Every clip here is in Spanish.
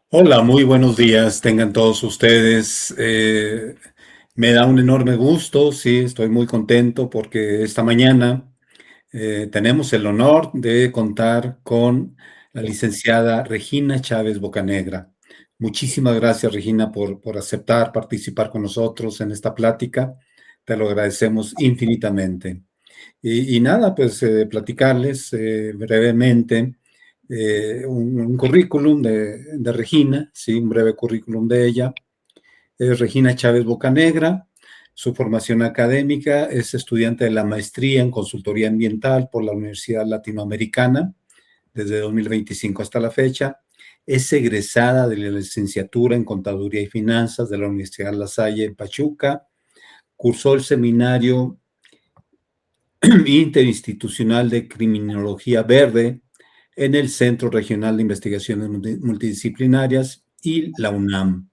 Hola, muy buenos días, tengan todos ustedes. Me da un enorme gusto, sí, estoy muy contento porque esta mañana tenemos el honor de contar con la licenciada Regina Chávez Bocanegra. Muchísimas gracias, Regina, por aceptar participar con nosotros en esta plática. Te lo agradecemos infinitamente. Y nada, pues platicarles brevemente un currículum de Regina, sí, un breve currículum de ella. Es Regina Chávez Bocanegra. Su formación académica es estudiante de la maestría en consultoría ambiental por la Universidad Latinoamericana desde 2025 hasta la fecha. Es egresada de la licenciatura en Contaduría y Finanzas de la Universidad La Salle en Pachuca. Cursó el seminario Interinstitucional de Criminología Verde en el Centro Regional de Investigaciones Multidisciplinarias y la UNAM.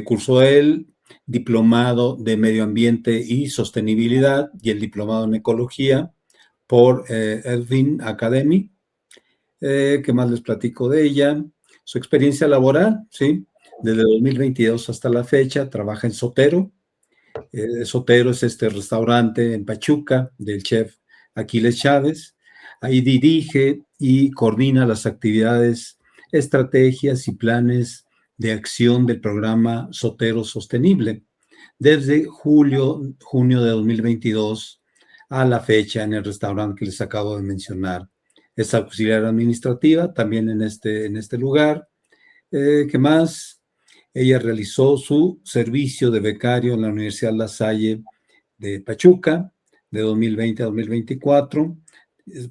Cursó el diplomado de Medio Ambiente y Sostenibilidad y el diplomado en Ecología por Edwin Academy. ¿Qué más les platico de ella? Su experiencia laboral, ¿sí? Desde 2022 hasta la fecha, trabaja en Sotero. Sotero es este restaurante en Pachuca del chef Aquiles Chávez. Ahí dirige y coordina las actividades, estrategias y planes de acción del programa Sotero Sostenible desde junio de 2022 a la fecha en el restaurante que les acabo de mencionar. Es auxiliar administrativa también en este lugar. ¿Qué más? Ella realizó su servicio de becario en la Universidad La Salle de Pachuca de 2020 a 2024.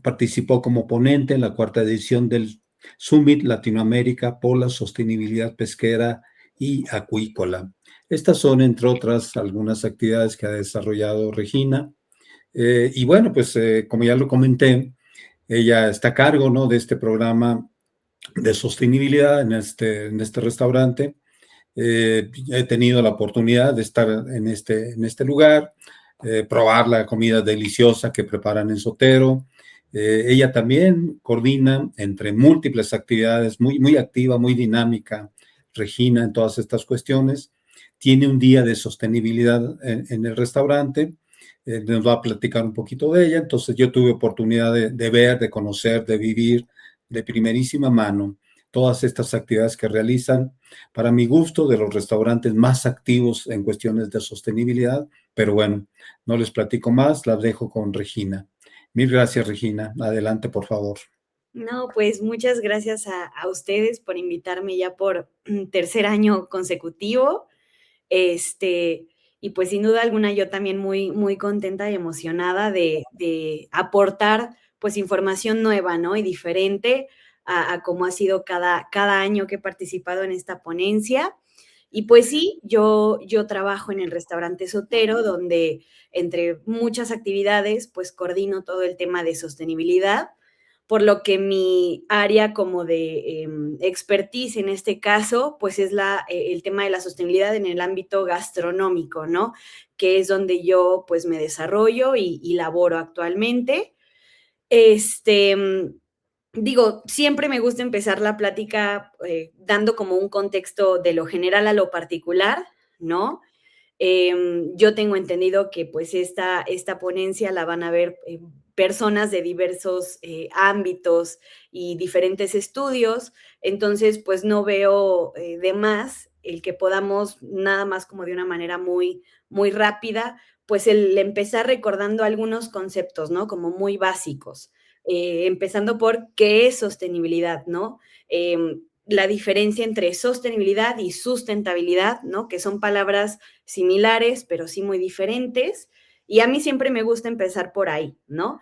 Participó como ponente en la cuarta edición del Summit Latinoamérica por la Sostenibilidad Pesquera y Acuícola. Estas son, entre otras, algunas actividades que ha desarrollado Regina. Y bueno, pues como ya lo comenté, ella está a cargo, ¿no?, de este programa de sostenibilidad en este restaurante. He tenido la oportunidad de estar en este lugar, probar la comida deliciosa que preparan en Sotero. Ella también coordina entre múltiples actividades, muy activa, muy dinámica, Regina, en todas estas cuestiones. Tiene un día de sostenibilidad en el restaurante. Nos va a platicar un poquito de ella. Entonces yo tuve oportunidad de ver, de conocer, de vivir de primerísima mano todas estas actividades que realizan, para mi gusto, de los restaurantes más activos en cuestiones de sostenibilidad. Pero bueno, no les platico más, las dejo con Regina. Mil gracias, Regina. Adelante, por favor. No, pues muchas gracias a ustedes por invitarme ya por tercer año consecutivo. Este, y pues sin duda alguna yo también muy contenta y emocionada de aportar pues información nueva, ¿no? Y diferente a cómo ha sido cada año que he participado en esta ponencia. Y pues sí, yo trabajo en el restaurante Sotero, donde entre muchas actividades, pues coordino todo el tema de sostenibilidad, por lo que mi área como de expertise en este caso, pues es el tema de la sostenibilidad en el ámbito gastronómico, ¿no? Que es donde yo pues me desarrollo y laboro actualmente. Este, Digo, siempre me gusta empezar la plática dando como un contexto de lo general a lo particular, ¿no? Yo tengo entendido que pues esta ponencia la van a ver personas de diversos ámbitos y diferentes estudios, entonces pues no veo de más el que podamos nada más como de una manera muy rápida, pues el empezar recordando algunos conceptos, ¿no? Como muy básicos, empezando por qué es sostenibilidad, ¿no? La diferencia entre sostenibilidad y sustentabilidad, ¿no? Que son palabras similares, pero sí muy diferentes. Y a mí siempre me gusta empezar por ahí, ¿no?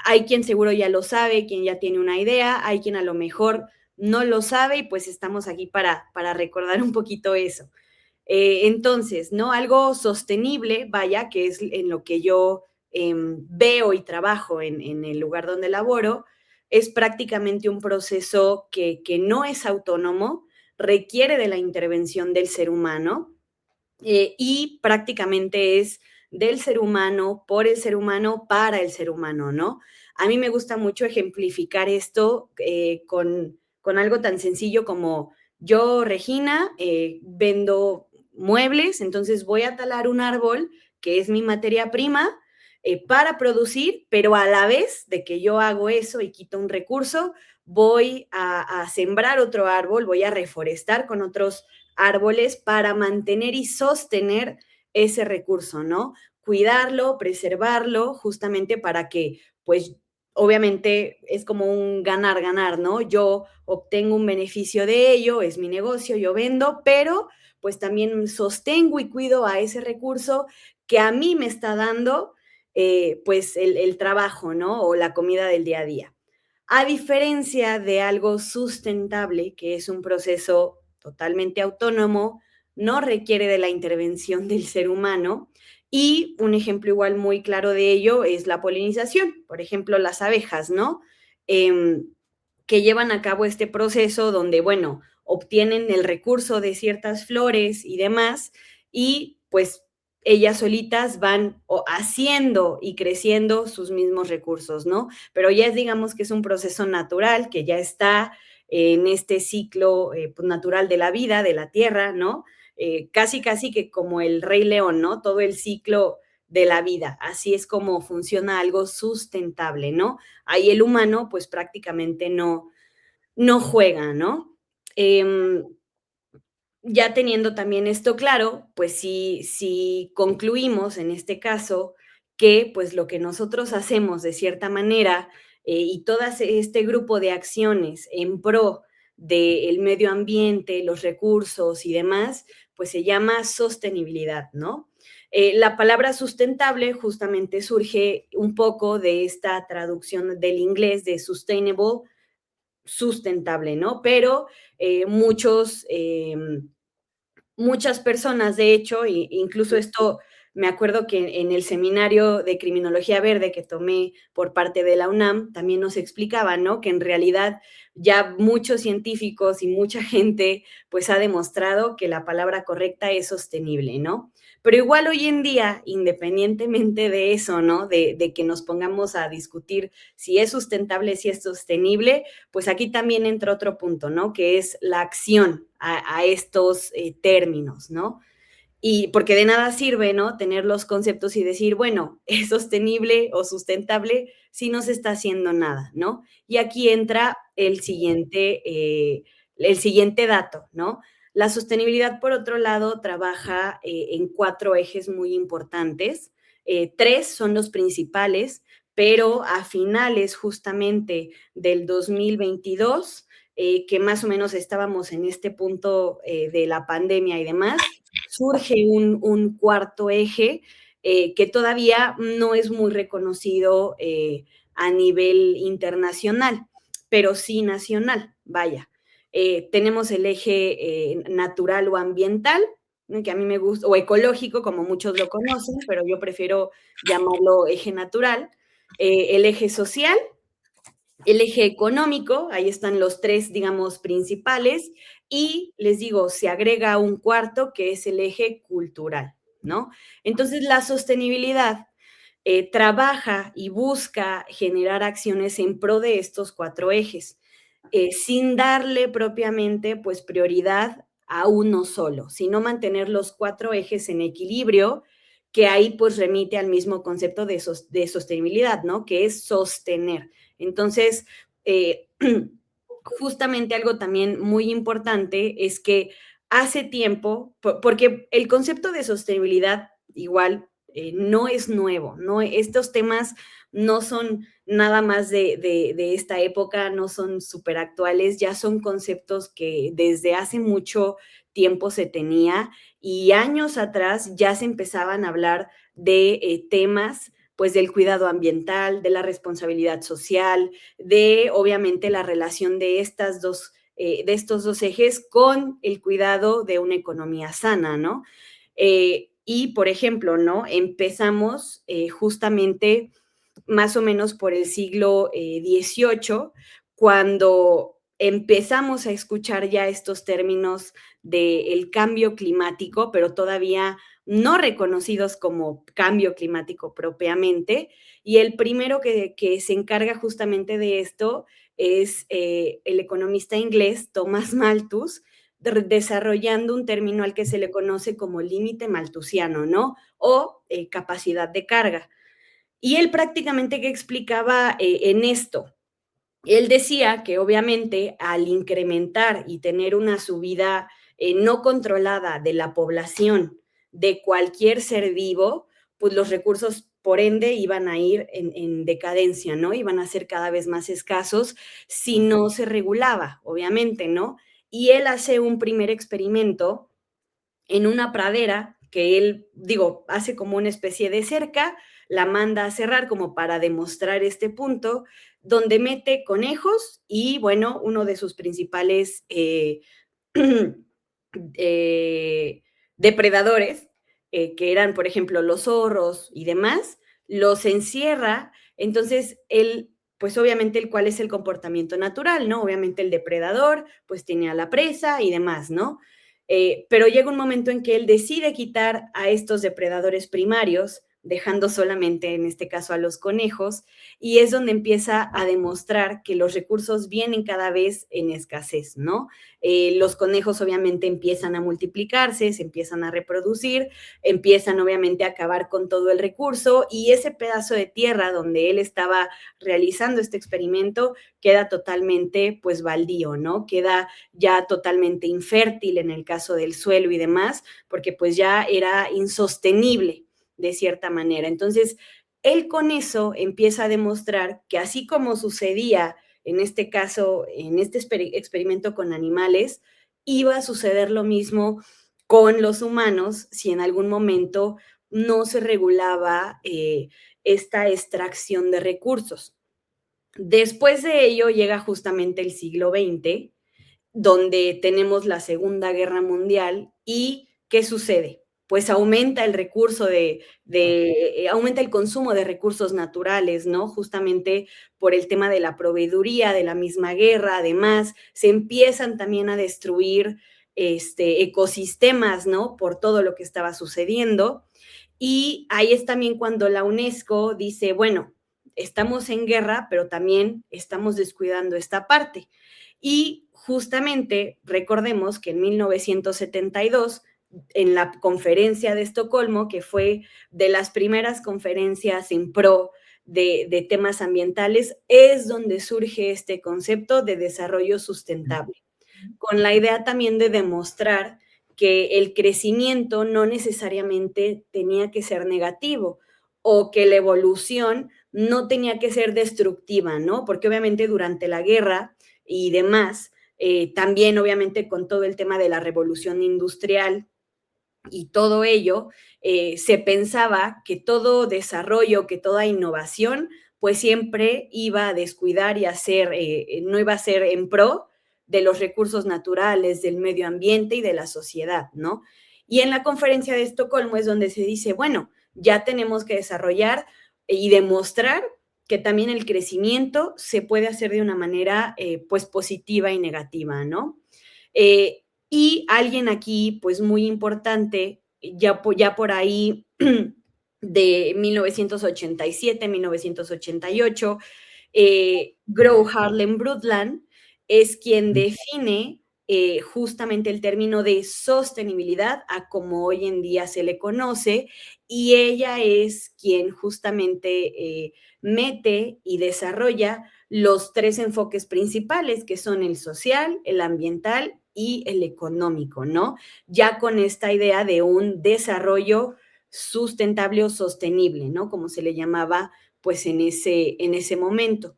Hay quien seguro ya lo sabe, quien ya tiene una idea, hay quien a lo mejor no lo sabe y pues estamos aquí para recordar un poquito eso. Entonces, ¿no? Algo sostenible, vaya, que es en lo que yo veo y trabajo en el lugar donde laboro, es prácticamente un proceso que no es autónomo, requiere de la intervención del ser humano y prácticamente es del ser humano, por el ser humano, para el ser humano, ¿no? A mí me gusta mucho ejemplificar esto con algo tan sencillo como yo, Regina, vendo muebles, entonces voy a talar un árbol, que es mi materia prima, para producir, pero a la vez de que yo hago eso y quito un recurso, voy a sembrar otro árbol, voy a reforestar con otros árboles para mantener y sostener ese recurso, ¿no? Cuidarlo, preservarlo, justamente para que, pues, obviamente es como un ganar, ganar, ¿no? Yo obtengo un beneficio de ello, es mi negocio, yo vendo, pero pues también sostengo y cuido a ese recurso que a mí me está dando pues el trabajo, ¿no? O la comida del día a día. A diferencia de algo sustentable, que es un proceso totalmente autónomo, no requiere de la intervención del ser humano. Y un ejemplo igual muy claro de ello es la polinización. Por ejemplo, las abejas, ¿no? Eh, que llevan a cabo este proceso donde, bueno, obtienen el recurso de ciertas flores y demás, y pues ellas solitas van haciendo y creciendo sus mismos recursos, ¿no? Pero ya es, digamos que es un proceso natural que ya está en este ciclo pues, natural de la vida, de la tierra, ¿no? Casi, casi que como el Rey León, ¿no? Todo el ciclo de la vida. Así es como funciona algo sustentable, ¿no? Ahí el humano pues prácticamente no juega, ¿no? Eh, ya teniendo también esto claro, pues si concluimos en este caso que pues lo que nosotros hacemos de cierta manera y todo este grupo de acciones en pro del medio ambiente, los recursos y demás, pues se llama sostenibilidad, ¿no? La palabra sustentable justamente surge un poco de esta traducción del inglés de sustainable, sustentable, ¿no? Pero muchos muchas personas, de hecho, incluso esto me acuerdo que en el seminario de criminología verde que tomé por parte de la UNAM, también nos explicaban, ¿no? Que en realidad ya muchos científicos y mucha gente pues ha demostrado que la palabra correcta es sostenible, ¿no? Pero igual hoy en día, independientemente de eso, ¿no? De que nos pongamos a discutir si es sustentable, si es sostenible, pues aquí también entra otro punto, ¿no? Que es la acción a estos términos, ¿no? Y porque de nada sirve, ¿no? Tener los conceptos y decir, bueno, es sostenible o sustentable si no se está haciendo nada, ¿no? Y aquí entra el siguiente dato, ¿no? La sostenibilidad, por otro lado, trabaja en cuatro ejes muy importantes. Tres son los principales, pero a finales justamente del 2022, que más o menos estábamos en este punto de la pandemia y demás, surge un cuarto eje que todavía no es muy reconocido a nivel internacional, pero sí nacional, vaya. Tenemos el eje natural o ambiental, que a mí me gusta, o ecológico, como muchos lo conocen, pero yo prefiero llamarlo eje natural, el eje social, el eje económico, ahí están los tres, digamos, principales, y les digo, se agrega un cuarto que es el eje cultural, ¿no? Entonces, la sostenibilidad trabaja y busca generar acciones en pro de estos cuatro ejes, sin darle propiamente, pues, prioridad a uno solo, sino mantener los cuatro ejes en equilibrio, que ahí, pues, remite al mismo concepto de sostenibilidad, ¿no? Que es sostener. Entonces, eh, justamente algo también muy importante es que hace tiempo, porque el concepto de sostenibilidad igual no es nuevo, ¿no? Estos temas no son nada más de esta época, no son súper actuales, ya son conceptos que desde hace mucho tiempo se tenía y años atrás ya se empezaban a hablar de temas pues del cuidado ambiental, de la responsabilidad social, de obviamente la relación de estos dos ejes con el cuidado de una economía sana, ¿no? Y, por ejemplo, ¿no? Empezamos justamente más o menos por el siglo XVIII, cuando empezamos a escuchar ya estos términos del cambio climático, pero todavía no reconocidos como cambio climático propiamente. Y el primero que se encarga justamente de esto es el economista inglés Thomas Malthus, desarrollando un término al que se le conoce como límite malthusiano, ¿no? O capacidad de carga. Y él prácticamente que explicaba en esto, él decía que obviamente al incrementar y tener una subida no controlada de la población de cualquier ser vivo, pues los recursos por ende iban a ir en decadencia, ¿no? Iban a ser cada vez más escasos si no se regulaba, obviamente, ¿no? Y él hace un primer experimento en una pradera que él, digo, hace como una especie de cerca, la manda a cerrar como para demostrar este punto, donde mete conejos y, bueno, uno de sus principales eh, depredadores, que eran, por ejemplo, los zorros y demás, los encierra. Entonces, él, pues obviamente, ¿cuál es el comportamiento natural, no? Obviamente el depredador, pues tiene a la presa y demás, ¿no? Pero llega un momento en que él decide quitar a estos depredadores primarios, dejando solamente en este caso a los conejos, y es donde empieza a demostrar que los recursos vienen cada vez en escasez, ¿no? Los conejos obviamente empiezan a multiplicarse, se empiezan a reproducir, empiezan obviamente a acabar con todo el recurso y ese pedazo de tierra donde él estaba realizando este experimento queda totalmente pues baldío, ¿no? Queda ya totalmente infértil en el caso del suelo y demás, porque pues ya era insostenible de cierta manera. Entonces, él con eso empieza a demostrar que así como sucedía en este caso, en este experimento con animales, iba a suceder lo mismo con los humanos si en algún momento no se regulaba esta extracción de recursos. Después de ello llega justamente el siglo XX, donde tenemos la Segunda Guerra Mundial y ¿qué sucede? Pues aumenta el recurso aumenta el consumo de recursos naturales, ¿no? Justamente por el tema de la proveeduría, de la misma guerra, además, se empiezan también a destruir ecosistemas, ¿no? Por todo lo que estaba sucediendo. Y ahí es también cuando la UNESCO dice, bueno, estamos en guerra, pero también estamos descuidando esta parte. Y justamente recordemos que en 1972, en la conferencia de Estocolmo, que fue de las primeras conferencias en pro de temas ambientales, es donde surge este concepto de desarrollo sustentable, con la idea también de demostrar que el crecimiento no necesariamente tenía que ser negativo o que la evolución no tenía que ser destructiva, ¿no? Porque obviamente durante la guerra y demás, también obviamente con todo el tema de la revolución industrial y todo ello, se pensaba que todo desarrollo, que toda innovación, pues siempre iba a descuidar y a ser, no iba a ser en pro de los recursos naturales, del medio ambiente y de la sociedad, ¿no? Y en la conferencia de Estocolmo es donde se dice, bueno, ya tenemos que desarrollar y demostrar que también el crecimiento se puede hacer de una manera pues positiva y negativa, ¿no? Y alguien aquí pues muy importante, ya por ahí de 1987, 1988, Gro Harlem Brundtland es quien define justamente el término de sostenibilidad a como hoy en día se le conoce, y ella es quien justamente mete y desarrolla los tres enfoques principales, que son el social, el ambiental y el económico, ¿no? Ya con esta idea de un desarrollo sustentable o sostenible, ¿no? Como se le llamaba pues en ese momento.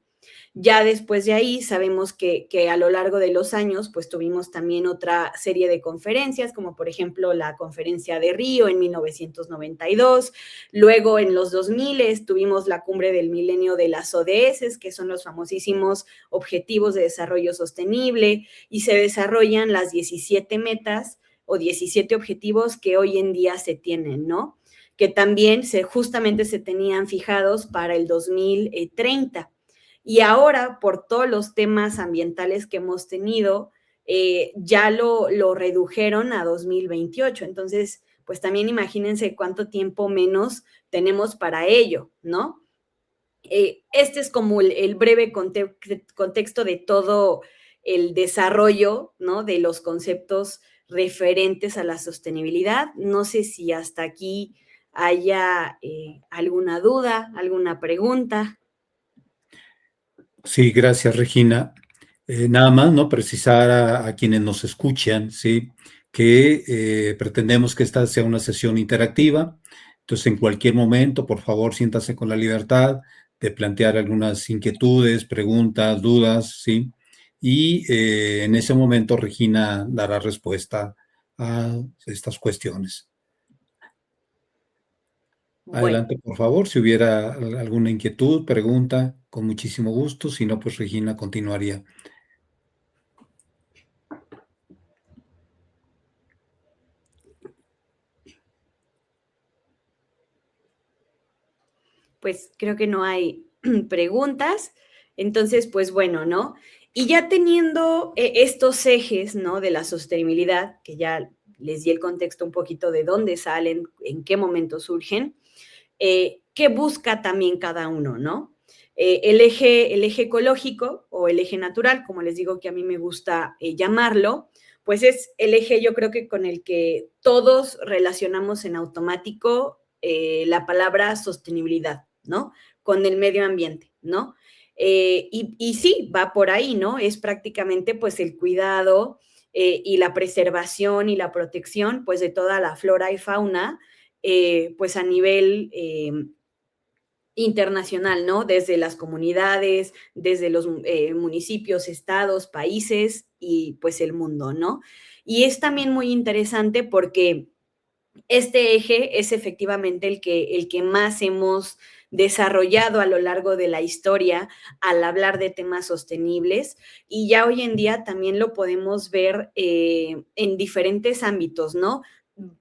Ya después de ahí sabemos que a lo largo de los años pues tuvimos también otra serie de conferencias, como por ejemplo la conferencia de Río en 1992, luego en los 2000 tuvimos la cumbre del milenio de las ODS, que son los famosísimos Objetivos de Desarrollo Sostenible, y se desarrollan las 17 metas o 17 objetivos que hoy en día se tienen, ¿no? Que también justamente se tenían fijados para el 2030. Y ahora, por todos los temas ambientales que hemos tenido, ya lo redujeron a 2028. Entonces, pues también imagínense cuánto tiempo menos tenemos para ello, ¿no? Este es como el breve contexto de todo el desarrollo, ¿no? De los conceptos referentes a la sostenibilidad. No sé si hasta aquí haya alguna duda, alguna pregunta. Sí, gracias, Regina. Nada más, ¿no? Precisar a quienes nos escuchan, ¿sí? Que pretendemos que esta sea una sesión interactiva. Entonces, en cualquier momento, por favor, siéntase con la libertad de plantear algunas inquietudes, preguntas, dudas, ¿sí? Y en ese momento, Regina dará respuesta a estas cuestiones. Bueno, Adelante, por favor, si hubiera alguna inquietud, pregunta, con muchísimo gusto. Si no, pues Regina continuaría. pues creo que no hay preguntas. Entonces, pues bueno, ¿no? Y ya teniendo estos ejes, ¿no? De la sostenibilidad, que ya les di el contexto un poquito de dónde salen, en qué momento surgen, qué busca también cada uno, ¿no? El eje ecológico o el eje natural, como les digo que a mí me gusta llamarlo, pues es el eje yo creo que con el que todos relacionamos en automático la palabra sostenibilidad, ¿no? Con el medio ambiente, ¿no? Y sí, va por ahí, ¿no? Es prácticamente pues el cuidado y la preservación y la protección pues de toda la flora y fauna pues a nivel internacional, ¿no? Desde las comunidades, desde los municipios, estados, países y pues el mundo, ¿no? Y es también muy interesante porque este eje es efectivamente el que más hemos desarrollado a lo largo de la historia al hablar de temas sostenibles y ya hoy en día también lo podemos ver en diferentes ámbitos, ¿no?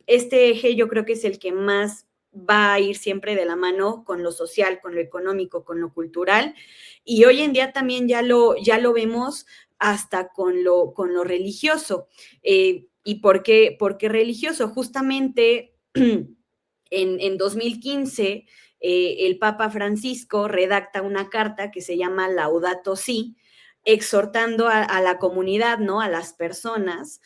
Este eje yo creo que es el que más va a ir siempre de la mano con lo social, con lo económico, con lo cultural y hoy en día también ya lo vemos hasta con lo religioso. ¿Y por qué religioso? Justamente en 2015 el Papa Francisco redacta una carta que se llama Laudato Si, exhortando a la comunidad, ¿no? A las personas,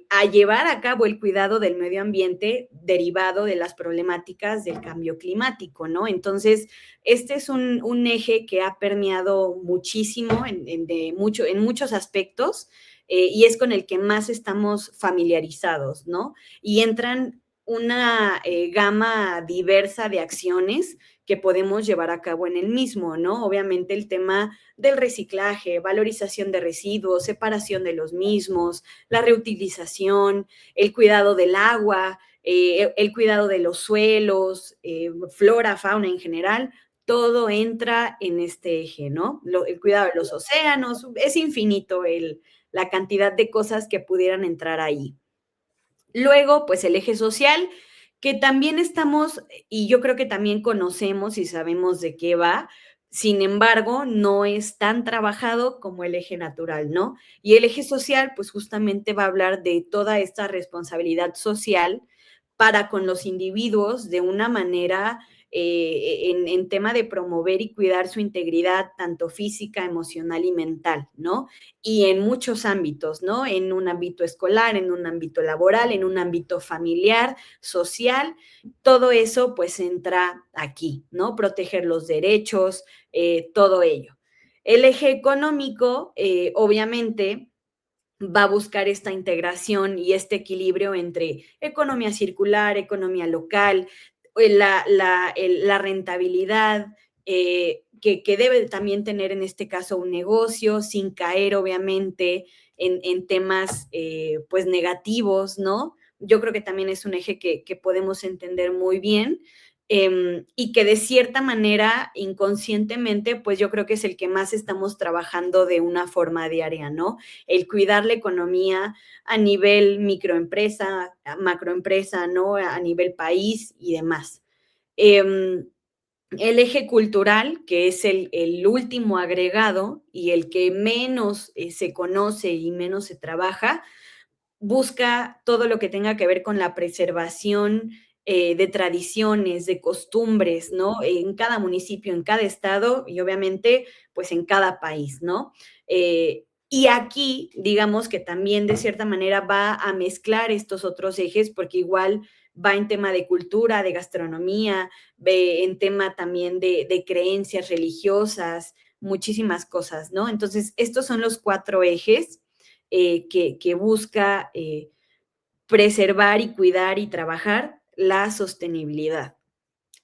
a llevar a cabo el cuidado del medio ambiente derivado de las problemáticas del cambio climático, ¿no? Entonces, este es un eje que ha permeado muchísimo en muchos aspectos y es con el que más estamos familiarizados, ¿no? Y entran una gama diversa de acciones que podemos llevar a cabo en el mismo, ¿no? Obviamente el tema del reciclaje, valorización de residuos, separación de los mismos, la reutilización, el cuidado del agua, el cuidado de los suelos, flora, fauna en general, todo entra en este eje, ¿no? El cuidado de los océanos, es infinito la cantidad de cosas que pudieran entrar ahí. Luego, pues el eje social, que también estamos, y yo creo que también conocemos y sabemos de qué va, sin embargo, no es tan trabajado como el eje natural, ¿no? Y el eje social, pues justamente va a hablar de toda esta responsabilidad social para con los individuos de una manera en tema de promover y cuidar su integridad, tanto física, emocional y mental, ¿no? Y en muchos ámbitos, ¿no? En un ámbito escolar, en un ámbito laboral, en un ámbito familiar, social, todo eso pues entra aquí, ¿no? Proteger los derechos, todo ello. El eje económico, obviamente, va a buscar esta integración y este equilibrio entre economía circular, economía local, la rentabilidad, que debe también tener en este caso un negocio sin caer obviamente en temas pues negativos, ¿no? Yo creo que también es un eje que podemos entender muy bien y que de cierta manera, inconscientemente, pues yo creo que es el que más estamos trabajando de una forma diaria, ¿no? El cuidar la economía a nivel microempresa, macroempresa, ¿no? A nivel país y demás. El eje cultural, que es el último agregado y el que menos se conoce y menos se trabaja, busca todo lo que tenga que ver con la preservación de tradiciones, de costumbres, ¿no? En cada municipio, en cada estado y obviamente, pues en cada país, ¿no? Y aquí, digamos que también de cierta manera va a mezclar estos otros ejes, porque igual va en tema de cultura, de gastronomía, en tema también de creencias religiosas, muchísimas cosas, ¿no? Entonces, estos son los 4 ejes que busca preservar y cuidar y trabajar la sostenibilidad.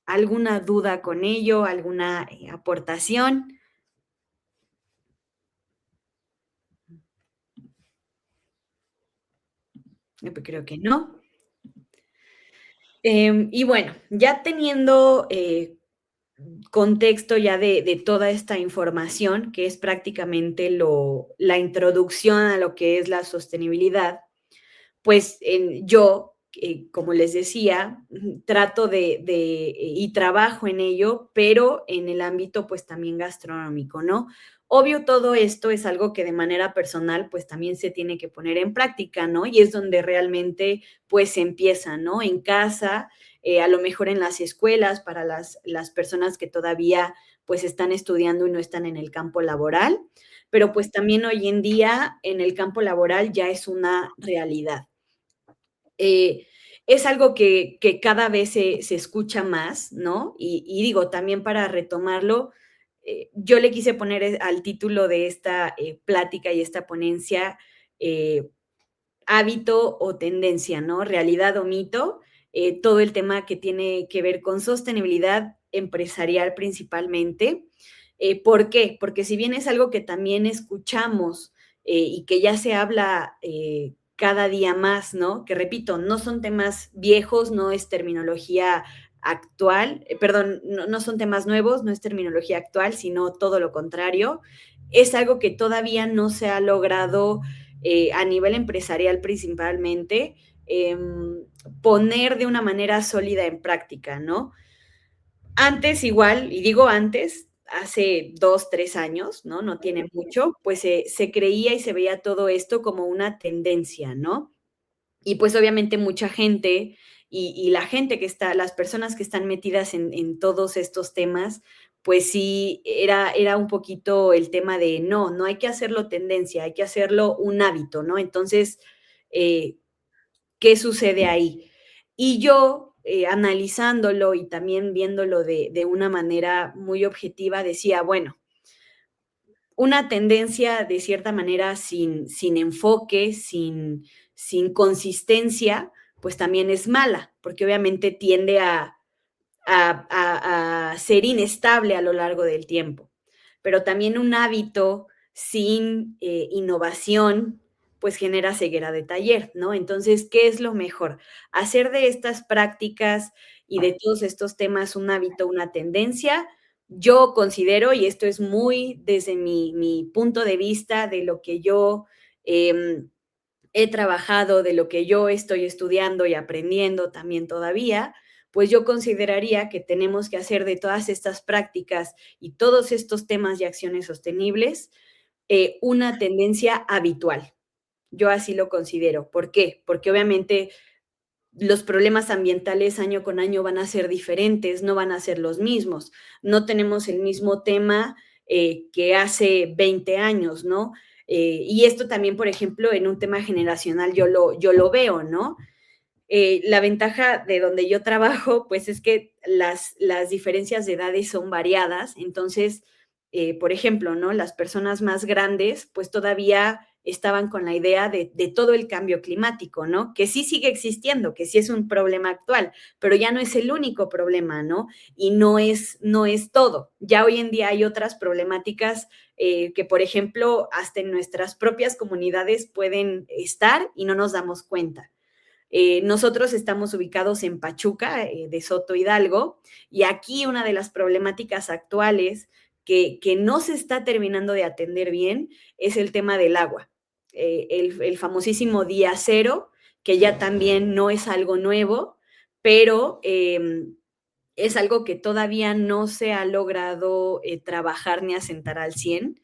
¿Alguna duda con ello? ¿Alguna aportación? Creo que no. Y bueno, ya teniendo contexto ya de toda esta información, que es prácticamente la introducción a lo que es la sostenibilidad, pues yo, como les decía, trato y trabajo en ello, pero en el ámbito pues también gastronómico, ¿no? Obvio, todo esto es algo que de manera personal pues también se tiene que poner en práctica, ¿no? Y es donde realmente pues se empieza, ¿no? En casa, a lo mejor en las escuelas, para las personas que todavía pues están estudiando y no están en el campo laboral, pero pues también hoy en día en el campo laboral ya es una realidad. Eh, es algo que cada vez se escucha más, ¿no? Y digo, también para retomarlo, yo le quise poner al título de esta plática y esta ponencia, eh, hábito o tendencia, ¿no? Realidad o mito, todo el tema que tiene que ver con sostenibilidad empresarial principalmente. ¿Por qué? Porque si bien es algo que también escuchamos y que ya se habla cada día más, ¿no? Que repito, no son temas viejos, no es terminología actual, perdón, no son temas nuevos, no es terminología actual, sino todo lo contrario. Es algo que todavía no se ha logrado a nivel empresarial principalmente, poner de una manera sólida en práctica, ¿no? Antes igual, y digo antes, hace 2, 3 años, ¿no? No tiene mucho, pues se creía y se veía todo esto como una tendencia, ¿no? Y pues obviamente mucha gente y la gente que está, las personas que están metidas en todos estos temas, pues sí, era un poquito el tema de no, no hay que hacerlo tendencia, hay que hacerlo un hábito, ¿no? Entonces, eh, ¿qué sucede ahí? Y yo, analizándolo y también viéndolo de una manera muy objetiva, decía, bueno, una tendencia de cierta manera sin enfoque, sin consistencia, pues también es mala, porque obviamente tiende a ser inestable a lo largo del tiempo. Pero también un hábito sin innovación, pues genera ceguera de taller, ¿no? Entonces, ¿qué es lo mejor? Hacer de estas prácticas y de todos estos temas un hábito, una tendencia. Yo considero, y esto es muy desde mi punto de vista, de lo que yo he trabajado, de lo que yo estoy estudiando y aprendiendo también todavía, pues yo consideraría que tenemos que hacer de todas estas prácticas y todos estos temas y acciones sostenibles una tendencia habitual. Yo así lo considero. ¿Por qué? Porque obviamente los problemas ambientales año con año van a ser diferentes, no van a ser los mismos. No tenemos el mismo tema que hace 20 años, ¿no? Y esto también, por ejemplo, en un tema generacional yo lo veo, ¿no? La ventaja de donde yo trabajo, pues es que las diferencias de edades son variadas. Entonces, por ejemplo, ¿no? Las personas más grandes, pues todavía estaban con la idea de todo el cambio climático, ¿no? Que sí sigue existiendo, que sí es un problema actual, pero ya no es el único problema, ¿no? Y no es todo. Ya hoy en día hay otras problemáticas que, por ejemplo, hasta en nuestras propias comunidades pueden estar y no nos damos cuenta. Nosotros estamos ubicados en Pachuca, de Soto Hidalgo, y aquí una de las problemáticas actuales que no se está terminando de atender bien es el tema del agua. El famosísimo día cero, que ya también no es algo nuevo, pero es algo que todavía no se ha logrado trabajar ni asentar al 100,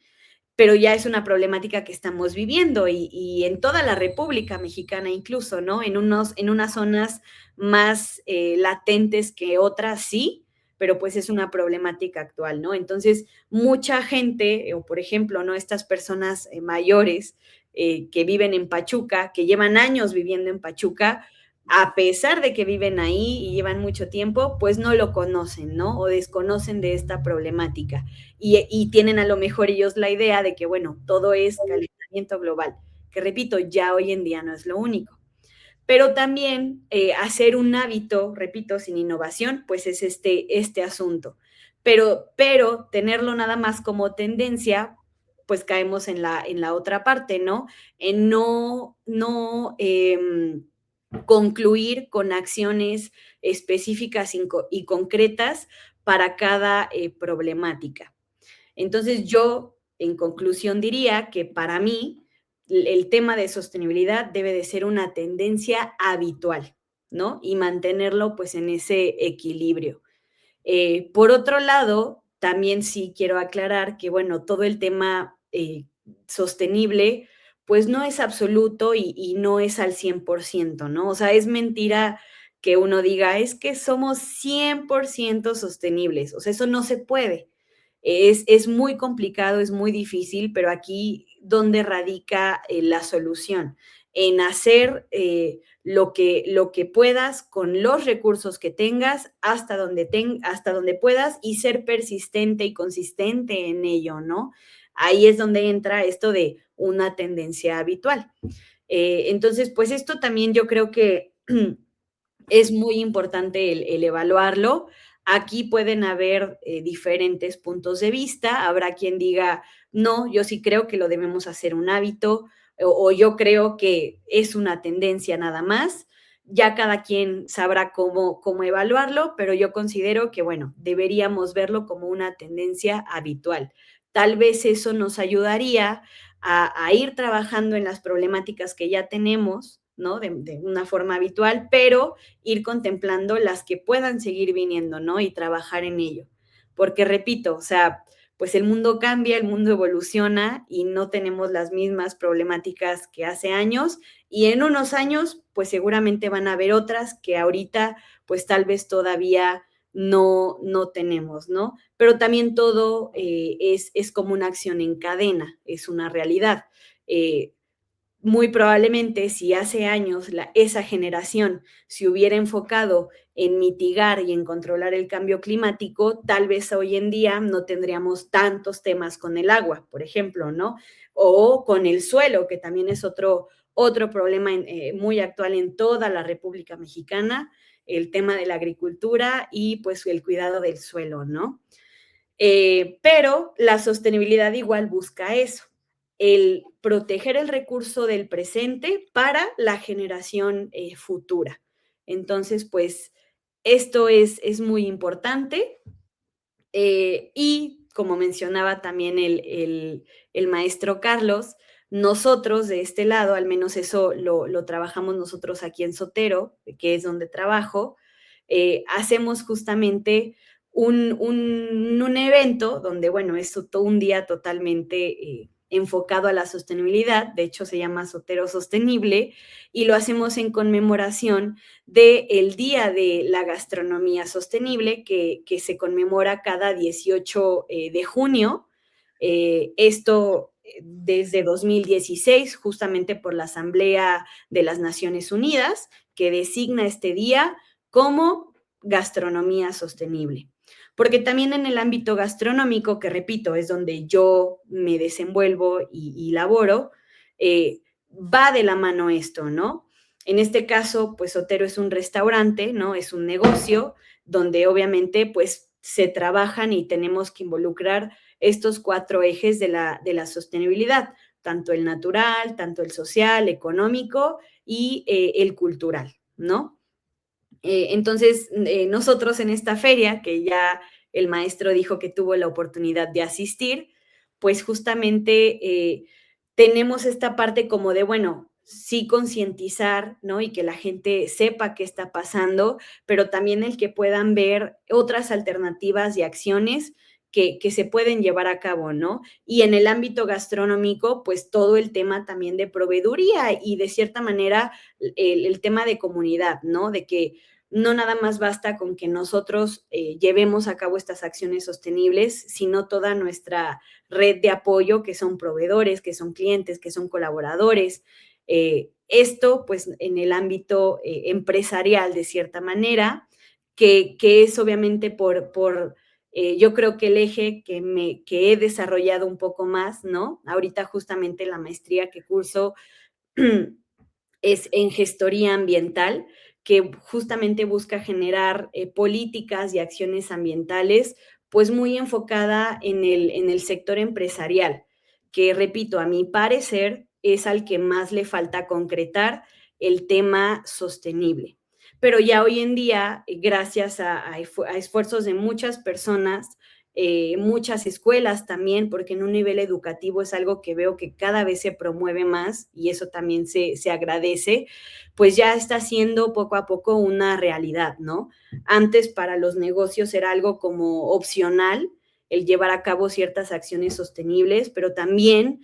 pero ya es una problemática que estamos viviendo y en toda la República Mexicana incluso, ¿no? En unas zonas más latentes que otras, sí, pero pues es una problemática actual, ¿no? Entonces, mucha gente, o por ejemplo, ¿no? Estas personas mayores que viven en Pachuca, que llevan años viviendo en Pachuca, a pesar de que viven ahí y llevan mucho tiempo, pues no lo conocen, ¿no? O desconocen de esta problemática. Y tienen a lo mejor ellos la idea de que, bueno, todo es calentamiento global, que repito, ya hoy en día no es lo único. Pero también hacer un hábito, repito, sin innovación, pues es este asunto. Pero tenerlo nada más como tendencia, pues caemos en la otra parte, ¿no? En no concluir con acciones específicas y concretas para cada problemática. Entonces yo, en conclusión, diría que para mí el tema de sostenibilidad debe de ser una tendencia habitual, ¿no? Y mantenerlo pues en ese equilibrio. Por otro lado, también sí quiero aclarar que, bueno, todo el tema sostenible, pues no es absoluto y no es al 100%, ¿no? O sea, es mentira que uno diga, es que somos 100% sostenibles, o sea, eso no se puede. Es muy complicado, es muy difícil, pero aquí donde radica la solución, en hacer lo que puedas con los recursos que tengas hasta donde puedas y ser persistente y consistente en ello, ¿no? Ahí es donde entra esto de una tendencia habitual. Entonces, pues esto también yo creo que es muy importante el evaluarlo. Aquí pueden haber diferentes puntos de vista. Habrá quien diga, no, yo sí creo que lo debemos hacer un hábito o yo creo que es una tendencia nada más. Ya cada quien sabrá cómo evaluarlo, pero yo considero que, bueno, deberíamos verlo como una tendencia habitual. Tal vez eso nos ayudaría a ir trabajando en las problemáticas que ya tenemos, ¿no? De una forma habitual, pero ir contemplando las que puedan seguir viniendo, ¿no? Y trabajar en ello. Porque repito, o sea, pues el mundo cambia, el mundo evoluciona y no tenemos las mismas problemáticas que hace años y en unos años pues seguramente van a haber otras que ahorita pues tal vez todavía no tenemos, ¿no? Pero también todo es como una acción en cadena, es una realidad. Eh, Muy probablemente si hace años esa generación se hubiera enfocado en mitigar y en controlar el cambio climático, tal vez hoy en día no tendríamos tantos temas con el agua, por ejemplo, ¿no? O con el suelo, que también es otro problema muy actual en toda la República Mexicana, el tema de la agricultura y pues el cuidado del suelo, ¿no? Pero la sostenibilidad igual busca eso, el proteger el recurso del presente para la generación futura. Entonces, pues esto es muy importante y como mencionaba también el maestro Carlos, nosotros de este lado, al menos eso lo trabajamos nosotros aquí en Sotero, que es donde trabajo, hacemos justamente un evento donde, bueno, es todo un día totalmente enfocado a la sostenibilidad, de hecho se llama Sotero Sostenible, y lo hacemos en conmemoración del Día de la Gastronomía Sostenible, que se conmemora cada 18 de junio. Esto desde 2016, justamente por la Asamblea de las Naciones Unidas, que designa este día como gastronomía sostenible. Porque también en el ámbito gastronómico, que repito, es donde yo me desenvuelvo y laboro, va de la mano esto, ¿no? En este caso, pues Sotero es un restaurante, ¿no? Es un negocio donde obviamente pues se trabajan y tenemos que involucrar estos cuatro ejes de la sostenibilidad, tanto el natural, tanto el social, económico y el cultural, ¿no? Entonces, nosotros en esta feria, que ya el maestro dijo que tuvo la oportunidad de asistir, pues justamente tenemos esta parte como de, bueno, sí concientizar, ¿no? Y que la gente sepa qué está pasando, pero también el que puedan ver otras alternativas y acciones que se pueden llevar a cabo, ¿no? Y en el ámbito gastronómico, pues todo el tema también de proveeduría y de cierta manera el tema de comunidad, ¿no? De que no nada más basta con que nosotros llevemos a cabo estas acciones sostenibles, sino toda nuestra red de apoyo, que son proveedores, que son clientes, que son colaboradores. Esto, pues, en el ámbito empresarial, de cierta manera, que es obviamente yo creo que el eje que he desarrollado un poco más, ¿no? Ahorita justamente la maestría que curso es en gestoría ambiental, que justamente busca generar políticas y acciones ambientales, pues muy enfocada en el sector empresarial, que repito, a mi parecer es al que más le falta concretar el tema sostenible. Pero ya hoy en día, gracias a esfuerzos de muchas personas, muchas escuelas también, porque en un nivel educativo es algo que veo que cada vez se promueve más y eso también se agradece, pues ya está siendo poco a poco una realidad, ¿no? Antes para los negocios era algo como opcional el llevar a cabo ciertas acciones sostenibles, pero también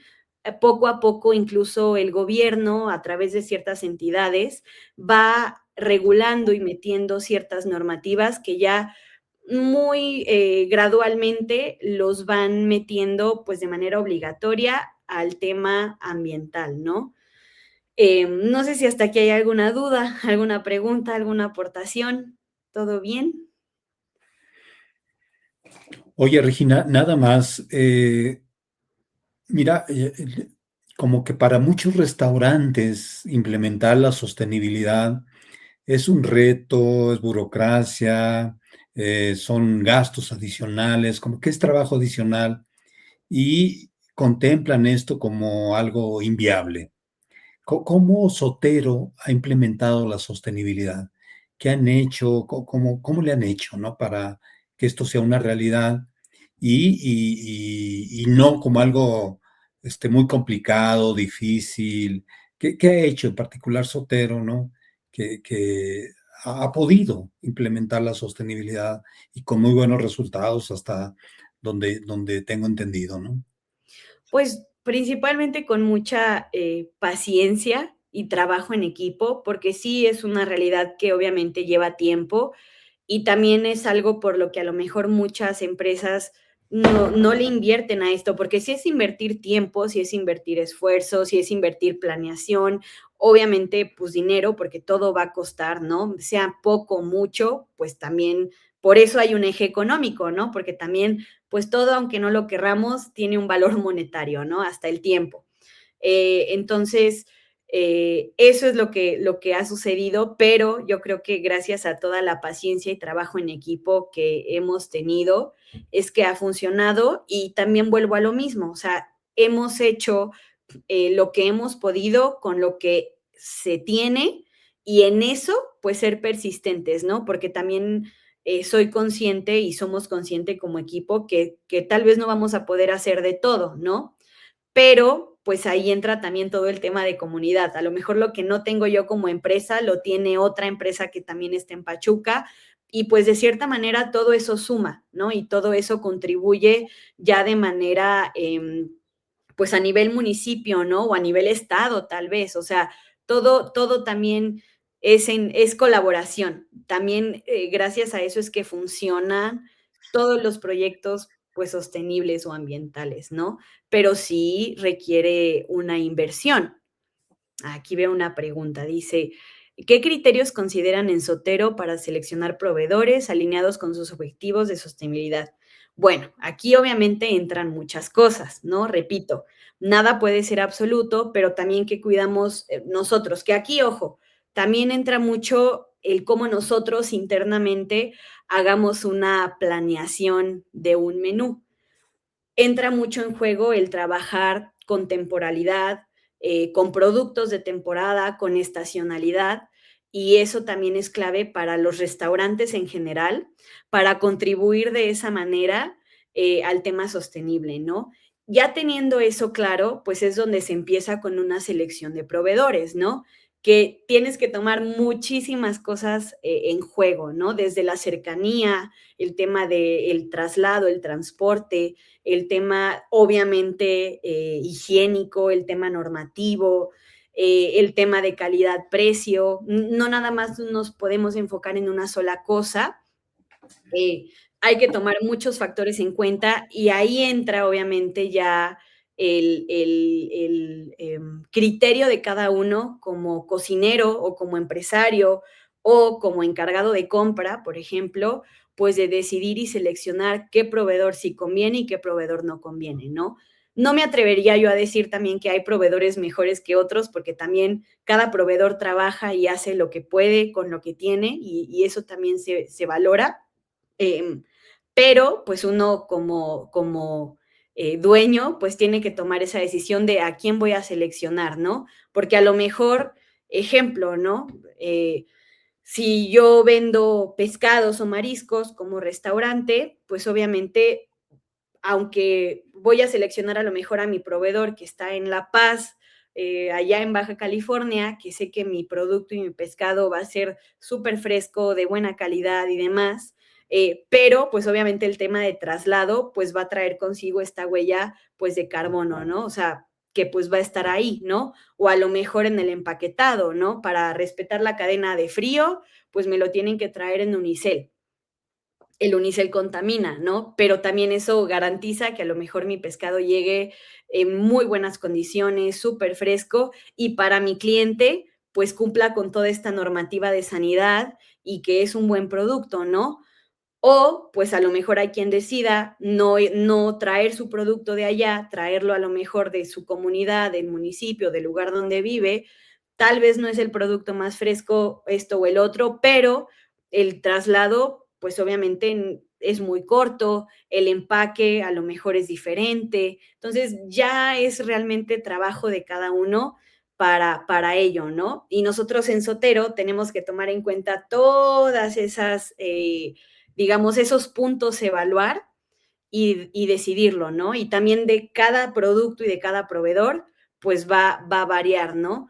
poco a poco incluso el gobierno a través de ciertas entidades va regulando y metiendo ciertas normativas que ya muy gradualmente los van metiendo pues de manera obligatoria al tema ambiental, ¿no? No sé si hasta aquí hay alguna duda, alguna pregunta, alguna aportación. ¿Todo bien? Oye, Regina, nada más, mira, como que para muchos restaurantes implementar la sostenibilidad es un reto, es burocracia, son gastos adicionales, como que es trabajo adicional y contemplan esto como algo inviable. ¿Cómo Sotero ha implementado la sostenibilidad? ¿Qué han hecho? ¿Cómo le han hecho, ¿no? Para que esto sea una realidad y no como algo muy complicado, difícil. ¿Qué ha hecho en particular Sotero, ¿no? Que ha podido implementar la sostenibilidad y con muy buenos resultados hasta donde tengo entendido, ¿no? Pues principalmente con mucha paciencia y trabajo en equipo, porque sí es una realidad que obviamente lleva tiempo y también es algo por lo que a lo mejor muchas empresas no le invierten a esto, porque si es invertir tiempo, si es invertir esfuerzo, si es invertir planeación, obviamente pues dinero, porque todo va a costar, ¿no? Sea poco o mucho, pues también por eso hay un eje económico, ¿no? Porque también pues todo, aunque no lo querramos, tiene un valor monetario, ¿no? Hasta el tiempo. Entonces, eso es lo que ha sucedido, pero yo creo que gracias a toda la paciencia y trabajo en equipo que hemos tenido, es que ha funcionado y también vuelvo a lo mismo, o sea, hemos hecho lo que hemos podido con lo que se tiene y en eso, pues ser persistentes, ¿no? Porque también soy consciente y somos conscientes como equipo que tal vez no vamos a poder hacer de todo, ¿no? Pero pues ahí entra también todo el tema de comunidad. A lo mejor lo que no tengo yo como empresa lo tiene otra empresa que también está en Pachuca y pues de cierta manera todo eso suma, ¿no? Y todo eso contribuye ya de manera, pues a nivel municipio, ¿no? O a nivel estado, tal vez. O sea, todo también es colaboración. También gracias a eso es que funcionan todos los proyectos pues sostenibles o ambientales, ¿no? Pero sí requiere una inversión. Aquí veo una pregunta, dice, ¿qué criterios consideran en Sotero para seleccionar proveedores alineados con sus objetivos de sostenibilidad? Bueno, aquí obviamente entran muchas cosas, ¿no? Repito, nada puede ser absoluto, pero también que cuidamos nosotros, que aquí, ojo, también entra mucho el cómo nosotros internamente hagamos una planeación de un menú. Entra mucho en juego el trabajar con temporalidad, con productos de temporada, con estacionalidad, y eso también es clave para los restaurantes en general, para contribuir de esa manera al tema sostenible, ¿no? Ya teniendo eso claro, pues es donde se empieza con una selección de proveedores, ¿no? Que tienes que tomar muchísimas cosas en juego, ¿no? Desde la cercanía, el tema del traslado, el transporte, el tema obviamente higiénico, el tema normativo, el tema de calidad-precio, no nada más nos podemos enfocar en una sola cosa, hay que tomar muchos factores en cuenta y ahí entra obviamente ya el criterio de cada uno como cocinero o como empresario o como encargado de compra, por ejemplo, pues de decidir y seleccionar qué proveedor sí conviene y qué proveedor no conviene, ¿no? No me atrevería yo a decir también que hay proveedores mejores que otros, porque también cada proveedor trabaja y hace lo que puede con lo que tiene y eso también se valora. Eh, pero pues uno como dueño, pues tiene que tomar esa decisión de a quién voy a seleccionar, ¿no? Porque a lo mejor, ejemplo, ¿no? Si yo vendo pescados o mariscos como restaurante, pues obviamente, aunque voy a seleccionar a lo mejor a mi proveedor que está en La Paz, allá en Baja California, que sé que mi producto y mi pescado va a ser súper fresco, de buena calidad y demás, pero pues obviamente el tema de traslado pues va a traer consigo esta huella pues de carbono, ¿no? O sea, que pues va a estar ahí, ¿no? O a lo mejor en el empaquetado, ¿no? Para respetar la cadena de frío, pues me lo tienen que traer en unicel. El unicel contamina, ¿no? Pero también eso garantiza que a lo mejor mi pescado llegue en muy buenas condiciones, súper fresco, y para mi cliente, pues cumpla con toda esta normativa de sanidad y que es un buen producto, ¿no? O pues a lo mejor hay quien decida no traer su producto de allá, traerlo a lo mejor de su comunidad, del municipio, del lugar donde vive. Tal vez no es el producto más fresco, esto o el otro, pero el traslado, pues obviamente es muy corto, el empaque a lo mejor es diferente. Entonces ya es realmente trabajo de cada uno para ello, ¿no? Y nosotros en Sotero tenemos que tomar en cuenta todas esas digamos, esos puntos evaluar y decidirlo, ¿no? Y también de cada producto y de cada proveedor, pues va a variar, ¿no?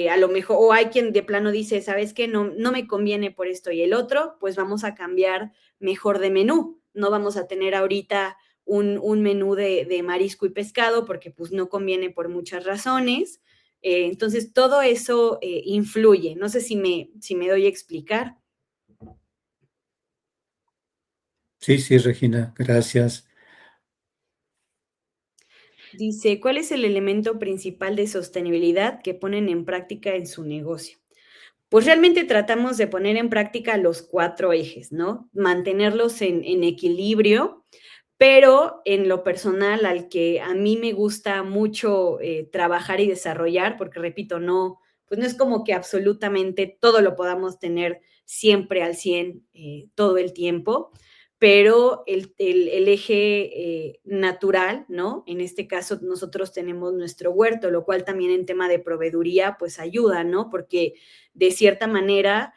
A lo mejor, o hay quien de plano dice, ¿sabes qué? No me conviene por esto y el otro, pues vamos a cambiar mejor de menú. No vamos a tener ahorita un menú de marisco y pescado porque pues no conviene por muchas razones. Entonces, todo eso influye. No sé si me doy a explicar. Sí, sí, Regina, gracias. Dice, ¿cuál es el elemento principal de sostenibilidad que ponen en práctica en su negocio? Pues realmente tratamos de poner en práctica los 4 ejes, ¿no? Mantenerlos en equilibrio, pero en lo personal, al que a mí me gusta mucho, trabajar y desarrollar, porque repito, pues no es como que absolutamente todo lo podamos tener siempre al 100 todo el tiempo, pero el eje, natural, ¿no? En este caso, nosotros tenemos nuestro huerto, lo cual también en tema de proveeduría, pues ayuda, ¿no? Porque de cierta manera,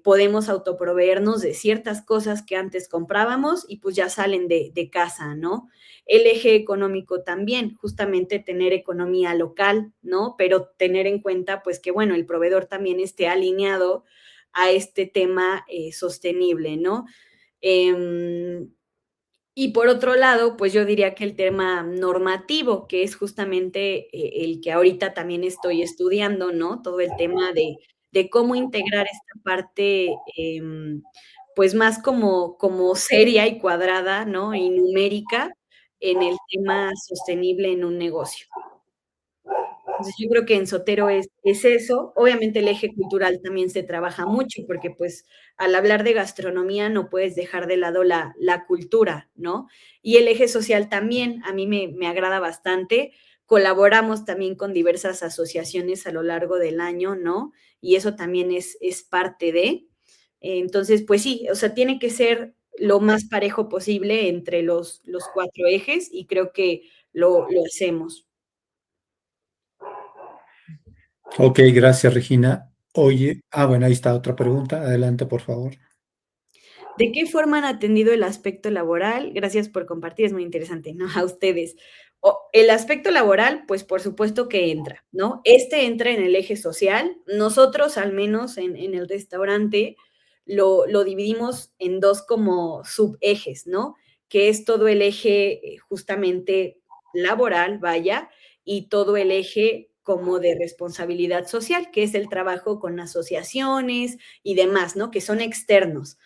podemos autoproveernos de ciertas cosas que antes comprábamos y pues ya salen de casa, ¿no? El eje económico también, justamente tener economía local, ¿no? Pero tener en cuenta pues que, bueno, el proveedor también esté alineado a este tema sostenible, ¿no? Eh, y por otro lado, pues yo diría que el tema normativo, que es justamente el que ahorita también estoy estudiando, ¿no? Todo el tema de cómo integrar esta parte, pues más como seria y cuadrada, ¿no? Y numérica en el tema sostenible en un negocio. Entonces, yo creo que en Sotero es eso. Obviamente, el eje cultural también se trabaja mucho, porque, pues, al hablar de gastronomía no puedes dejar de lado la cultura, ¿no? Y el eje social también, a mí me agrada bastante. Colaboramos también con diversas asociaciones a lo largo del año, ¿no? Y eso también es parte de. Entonces, pues sí, o sea, tiene que ser lo más parejo posible entre los 4 ejes, y creo que lo hacemos. Ok, gracias, Regina. Oye, bueno, ahí está otra pregunta. Adelante, por favor. ¿De qué forma han atendido el aspecto laboral? Gracias por compartir, es muy interesante, ¿no? A ustedes. El aspecto laboral, pues por supuesto que entra, ¿no? Este entra en el eje social. Nosotros, al menos en el restaurante, lo dividimos en 2 como subejes, ¿no? Que es todo el eje justamente laboral, vaya, y todo el eje como de responsabilidad social, que es el trabajo con asociaciones y demás, ¿no? Que son externos.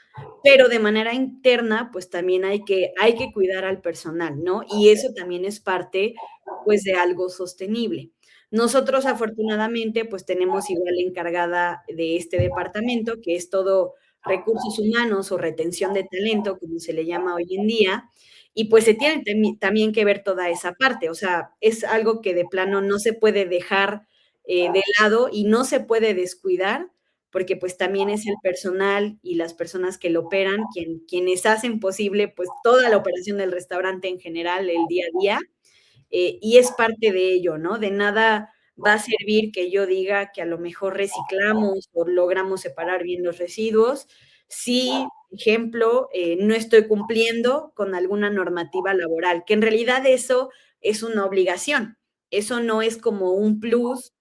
Pero de manera interna, pues también hay que cuidar al personal, ¿no? Y eso también es parte, pues, de algo sostenible. Nosotros, afortunadamente, pues tenemos igual encargada de este departamento, que es todo recursos humanos o retención de talento, como se le llama hoy en día, y pues se tiene también que ver toda esa parte, o sea, es algo que de plano no se puede dejar de lado y no se puede descuidar, porque pues también es el personal y las personas que lo operan quienes hacen posible pues toda la operación del restaurante en general, el día a día, y es parte de ello, ¿no? De nada va a servir que yo diga que a lo mejor reciclamos o logramos separar bien los residuos, si, ejemplo, no estoy cumpliendo con alguna normativa laboral, que en realidad eso es una obligación, eso no es como un plus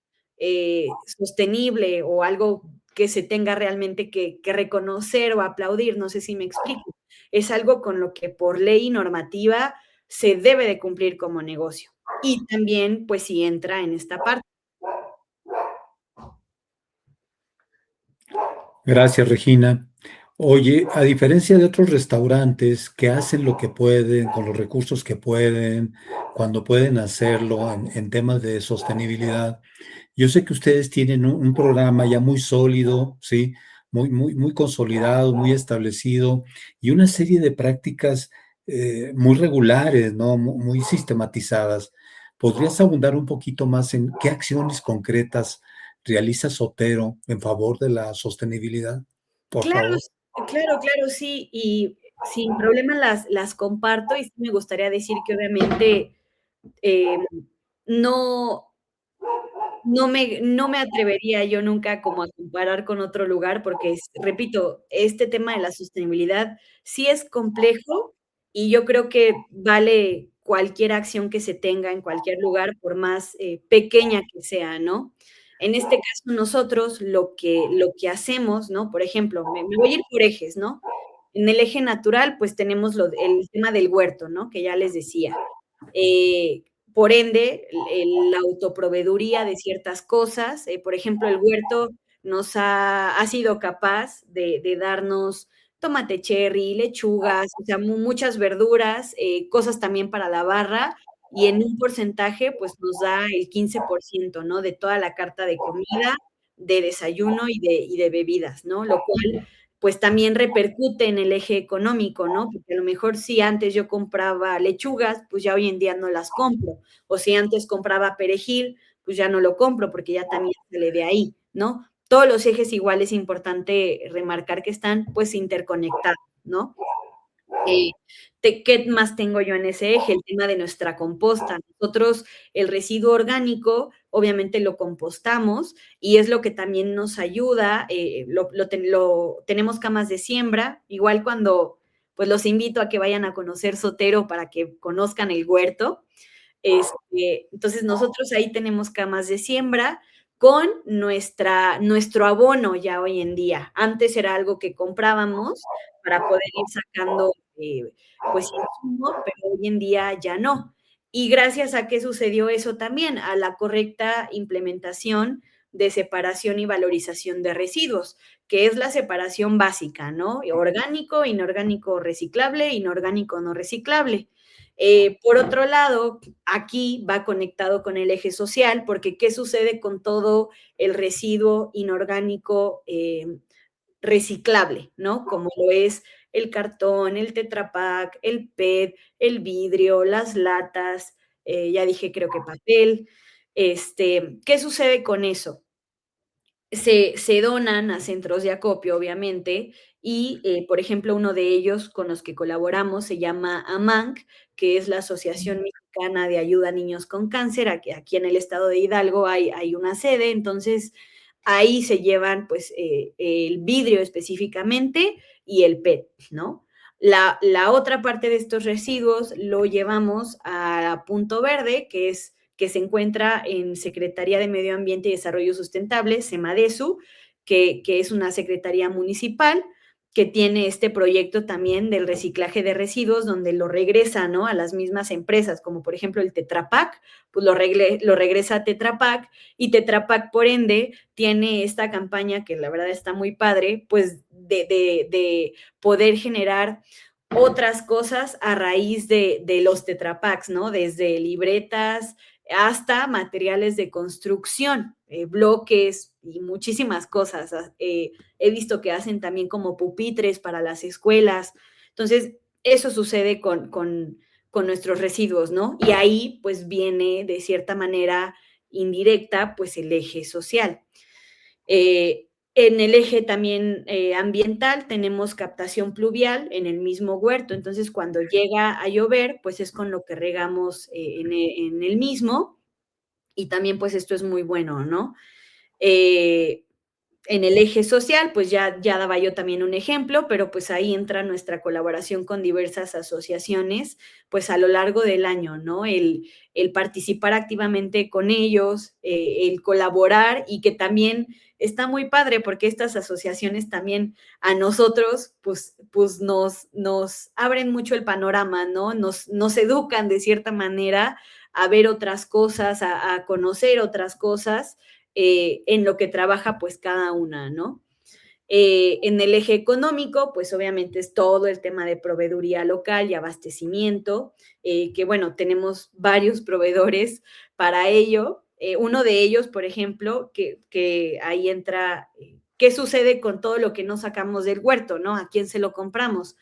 sostenible o algo que se tenga realmente que reconocer o aplaudir, no sé si me explico. Es algo con lo que por ley y normativa se debe de cumplir como negocio. Y también, pues, si entra en esta parte. Gracias, Regina. Oye, a diferencia de otros restaurantes que hacen lo que pueden con los recursos que pueden, cuando pueden hacerlo en temas de sostenibilidad, yo sé que ustedes tienen un programa ya muy sólido, ¿sí? Muy consolidado, muy establecido y una serie de prácticas muy regulares, ¿no? Muy sistematizadas. ¿Podrías abundar un poquito más en qué acciones concretas realiza Sotero en favor de la sostenibilidad? Por Claro, favor. claro, claro, sí, y sin problema las comparto, y sí me gustaría decir que obviamente, em, no no me atrevería yo nunca como a comparar con otro lugar, porque repito, este tema de la sostenibilidad sí es complejo y yo creo que vale cualquier acción que se tenga en cualquier lugar, por más pequeña que sea, ¿no? En este caso, nosotros lo que hacemos, ¿no? Por ejemplo, me voy a ir por ejes, ¿no? En el eje natural, pues tenemos el tema del huerto, ¿no? Que ya les decía. Eh, por ende, la autoproveeduría de ciertas cosas, por ejemplo, el huerto ha sido capaz de darnos tomate cherry, lechugas, o sea, muchas verduras, cosas también para la barra, y en un porcentaje, pues nos da el 15%, ¿no? De toda la carta de comida, de desayuno y de bebidas, ¿no? Lo cual pues también repercute en el eje económico, ¿no? Porque a lo mejor si antes yo compraba lechugas, pues ya hoy en día no las compro. O si antes compraba perejil, pues ya no lo compro porque ya también sale de ahí, ¿no? Todos los ejes igual es importante remarcar que están pues interconectados, ¿no? Eh, ¿Qué más tengo yo en ese eje? El tema de nuestra composta. Nosotros el residuo orgánico, obviamente lo compostamos y es lo que también nos ayuda. Tenemos camas de siembra, igual cuando, pues los invito a que vayan a conocer Sotero para que conozcan el huerto. Entonces nosotros ahí tenemos camas de siembra con nuestro abono ya hoy en día. Antes era algo que comprábamos para poder ir sacando pues insumo, pero hoy en día ya no. Y gracias a qué sucedió eso también, a la correcta implementación de separación y valorización de residuos, que es la separación básica, ¿no? Orgánico, inorgánico reciclable, inorgánico no reciclable. Por otro lado, aquí va conectado con el eje social, porque ¿qué sucede con todo el residuo inorgánico reciclable, ¿no? Como lo es el cartón, el Tetra Pak, el PET, el vidrio, las latas, ya dije creo que papel. ¿Qué sucede con eso? Se donan a centros de acopio, obviamente, y, por ejemplo, uno de ellos con los que colaboramos se llama AMANC, que es la Asociación Mexicana de Ayuda a Niños con Cáncer. Aquí en el estado de Hidalgo hay una sede, entonces ahí se llevan, pues, el vidrio específicamente y el PET, ¿no? La otra parte de estos residuos lo llevamos a Punto Verde, que se encuentra en Secretaría de Medio Ambiente y Desarrollo Sustentable, SEMADESU, que es una secretaría municipal, que tiene este proyecto también del reciclaje de residuos, donde lo regresa, ¿no?, a las mismas empresas, como por ejemplo el Tetra Pak, pues lo regresa a Tetra Pak, y Tetra Pak, por ende, tiene esta campaña que la verdad está muy padre, pues de poder generar otras cosas a raíz de los Tetra Paks, ¿no? Desde libretas hasta materiales de construcción, bloques y muchísimas cosas. He visto que hacen también como pupitres para las escuelas. Entonces, eso sucede con nuestros residuos, ¿no? Y ahí, pues, viene de cierta manera indirecta, pues, el eje social. En el eje también ambiental tenemos captación pluvial en el mismo huerto, entonces cuando llega a llover, pues es con lo que regamos en el mismo, y también pues esto es muy bueno, ¿no? Eh, en el eje social, pues ya daba yo también un ejemplo, pero pues ahí entra nuestra colaboración con diversas asociaciones, pues a lo largo del año, ¿no? El participar activamente con ellos, el colaborar, y que también está muy padre porque estas asociaciones también a nosotros, pues nos abren mucho el panorama, ¿no? Nos educan de cierta manera a ver otras cosas, a conocer otras cosas, en lo que trabaja pues cada una, ¿no? En el eje económico, pues obviamente es todo el tema de proveeduría local y abastecimiento, que bueno, tenemos varios proveedores para ello. Uno de ellos, por ejemplo, que ahí entra, ¿qué sucede con todo lo que no sacamos del huerto, no? ¿A quién se lo compramos?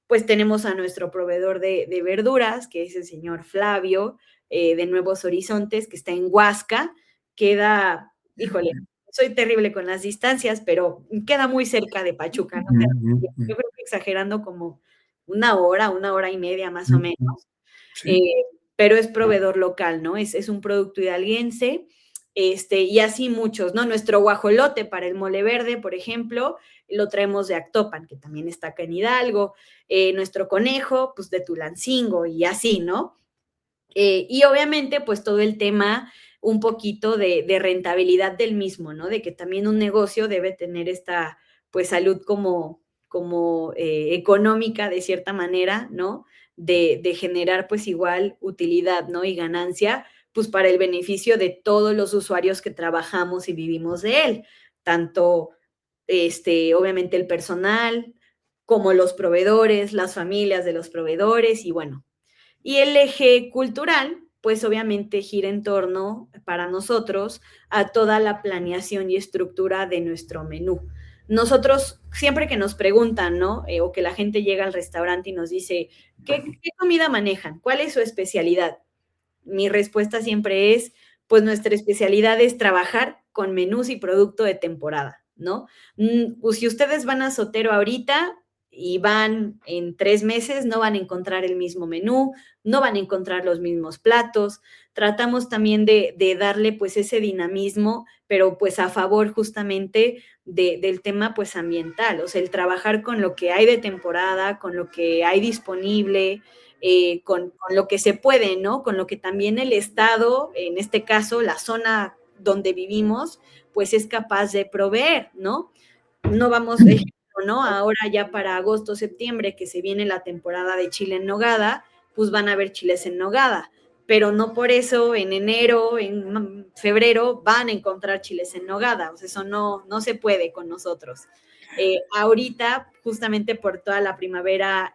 Pues tenemos a nuestro proveedor de verduras, que es el señor Flavio, de Nuevos Horizontes, que está en Huasca, queda, híjole, soy terrible con las distancias, pero queda muy cerca de Pachuca, ¿no? Yo creo que exagerando como una hora y media más o menos, Sí. pero es proveedor local, ¿no? Es un producto hidalguense, y así muchos, ¿no? Nuestro guajolote para el mole verde, por ejemplo, lo traemos de Actopan, que también está acá en Hidalgo, nuestro conejo, pues de Tulancingo, y así, ¿no? Y obviamente, pues todo el tema un poquito de rentabilidad del mismo, ¿no? De que también un negocio debe tener esta, pues, salud como económica de cierta manera, ¿no? De generar, pues, igual utilidad, ¿no? Y ganancia, pues, para el beneficio de todos los usuarios que trabajamos y vivimos de él, tanto, obviamente el personal, como los proveedores, las familias de los proveedores y bueno, y el eje cultural, pues obviamente gira en torno para nosotros a toda la planeación y estructura de nuestro menú. Nosotros, siempre que nos preguntan, ¿no? O que la gente llega al restaurante y nos dice, ¿qué comida manejan? ¿Cuál es su especialidad? Mi respuesta siempre es, pues nuestra especialidad es trabajar con menús y producto de temporada, ¿no? Pues si ustedes van a Sotero ahorita y van en 3 meses, no van a encontrar el mismo menú, no van a encontrar los mismos platos. Tratamos también de darle pues ese dinamismo, pero pues a favor justamente del tema pues ambiental, o sea, el trabajar con lo que hay de temporada, con lo que hay disponible, con lo que se puede, ¿no? Con lo que también el Estado, en este caso la zona donde vivimos, pues es capaz de proveer, ¿no? No vamos, ejemplo, ¿no? Ahora ya para agosto, septiembre, que se viene la temporada de chile en nogada, pues van a haber chiles en nogada, pero no por eso en enero, en febrero van a encontrar chiles en nogada, o sea, eso no se puede con nosotros. Ahorita, justamente por toda la primavera,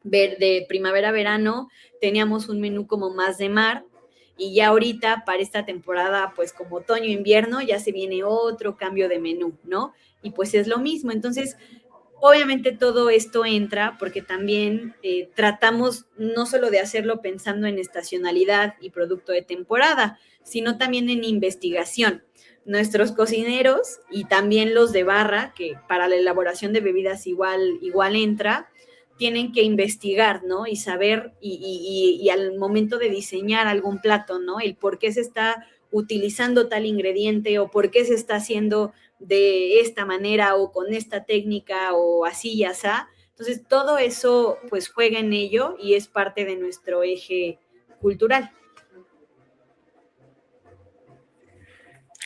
de primavera-verano, teníamos un menú como más de mar, y ya ahorita para esta temporada, pues como otoño-invierno, ya se viene otro cambio de menú, ¿no? Y pues es lo mismo. Entonces, obviamente todo esto entra porque también tratamos no solo de hacerlo pensando en estacionalidad y producto de temporada, sino también en investigación. Nuestros cocineros y también los de barra, que para la elaboración de bebidas igual entra, tienen que investigar, ¿no? Y saber, y al momento de diseñar algún plato, ¿no? El por qué se está utilizando tal ingrediente o por qué se está haciendo de esta manera o con esta técnica o así y así. Entonces, todo eso pues juega en ello y es parte de nuestro eje cultural.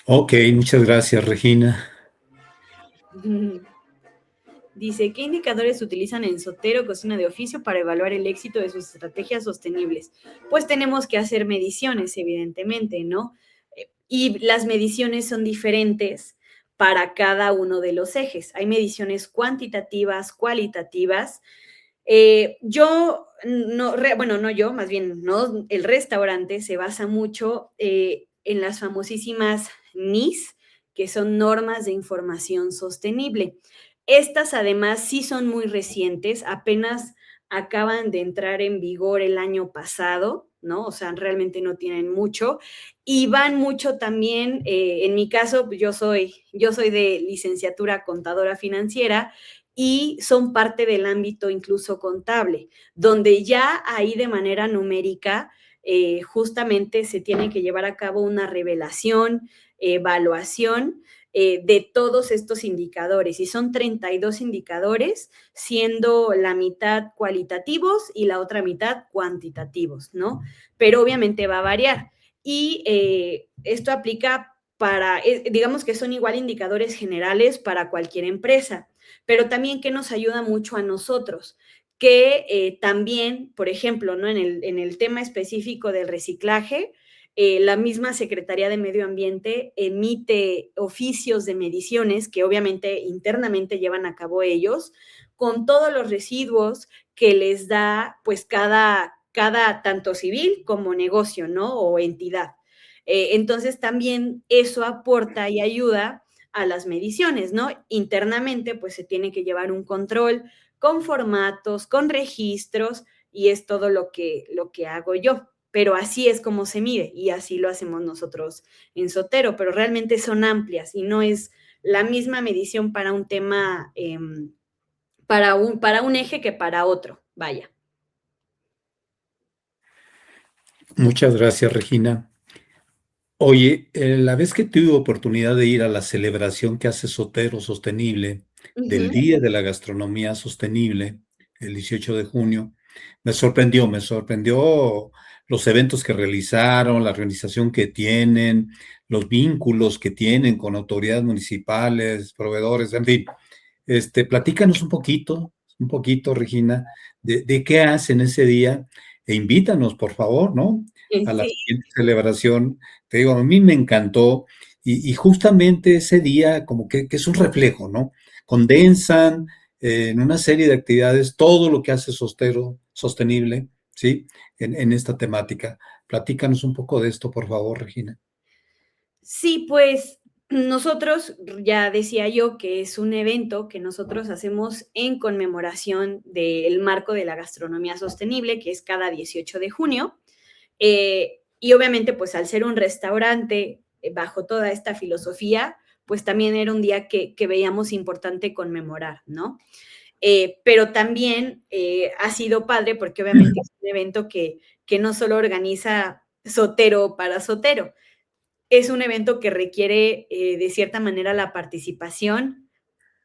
Ok, muchas gracias, Regina. dice, ¿qué indicadores utilizan en Sotero Cocina de Oficio para evaluar el éxito de sus estrategias sostenibles? Pues tenemos que hacer mediciones, evidentemente, ¿no? Y las mediciones son diferentes para cada uno de los ejes. Hay mediciones cuantitativas, cualitativas. Yo, no, bueno, no yo, más bien, no, el restaurante se basa mucho en las famosísimas NIS, que son normas de información sostenible. Estas además sí son muy recientes, apenas acaban de entrar en vigor el año pasado, ¿no? O sea, realmente no tienen mucho y van mucho también, en mi caso, yo soy de licenciatura contadora financiera y son parte del ámbito incluso contable, donde ya ahí de manera numérica justamente se tiene que llevar a cabo una revelación, evaluación de todos estos indicadores. Y son 32 indicadores, siendo la mitad cualitativos y la otra mitad cuantitativos, ¿no? Pero obviamente va a variar. Y esto aplica para, digamos que son igual indicadores generales para cualquier empresa, pero también que nos ayuda mucho a nosotros, que también, por ejemplo, ¿no? en el tema específico del reciclaje, la misma Secretaría de Medio Ambiente emite oficios de mediciones que obviamente internamente llevan a cabo ellos, con todos los residuos que les da pues cada tanto civil como negocio, ¿no? O entidad. Entonces también eso aporta y ayuda a las mediciones, ¿no? Internamente, pues se tiene que llevar un control con formatos, con registros, y es todo lo que hago yo. Pero así es como se mide y así lo hacemos nosotros en Sotero, pero realmente son amplias y no es la misma medición para un tema, para un eje que para otro, vaya. Muchas gracias, Regina. Oye, la vez que tuve oportunidad de ir a la celebración que hace Sotero Sostenible del Ujú. Día de la Gastronomía Sostenible, el 18 de junio, me sorprendió los eventos que realizaron, la organización que tienen, los vínculos que tienen con autoridades municipales, proveedores, en fin. Platícanos un poquito, Regina, de qué hacen ese día e invítanos, por favor, ¿no? A la Sí. siguiente celebración. Te digo, a mí me encantó y justamente ese día como que es un reflejo, ¿no? Condensan en una serie de actividades todo lo que hace Sostero sostenible, ¿sí? En esta temática. Platícanos un poco de esto, por favor, Regina. Sí, pues nosotros, ya decía yo que es un evento que nosotros hacemos en conmemoración del marco de la gastronomía sostenible, que es cada 18 de junio. Y obviamente, pues al ser un restaurante bajo toda esta filosofía, pues también era un día que veíamos importante conmemorar, ¿no? Pero también ha sido padre porque obviamente es un evento que no solo organiza Sotero para Sotero, es un evento que requiere de cierta manera la participación,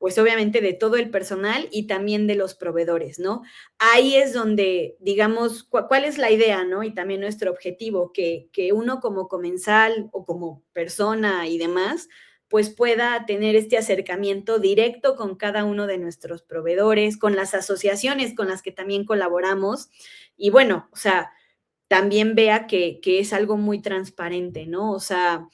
pues obviamente de todo el personal y también de los proveedores, ¿no? Ahí es donde, digamos, cuál es la idea, ¿no? Y también nuestro objetivo, que uno como comensal o como persona y demás, pues pueda tener este acercamiento directo con cada uno de nuestros proveedores, con las asociaciones con las que también colaboramos. Y bueno, o sea, también vea que es algo muy transparente, ¿no? O sea,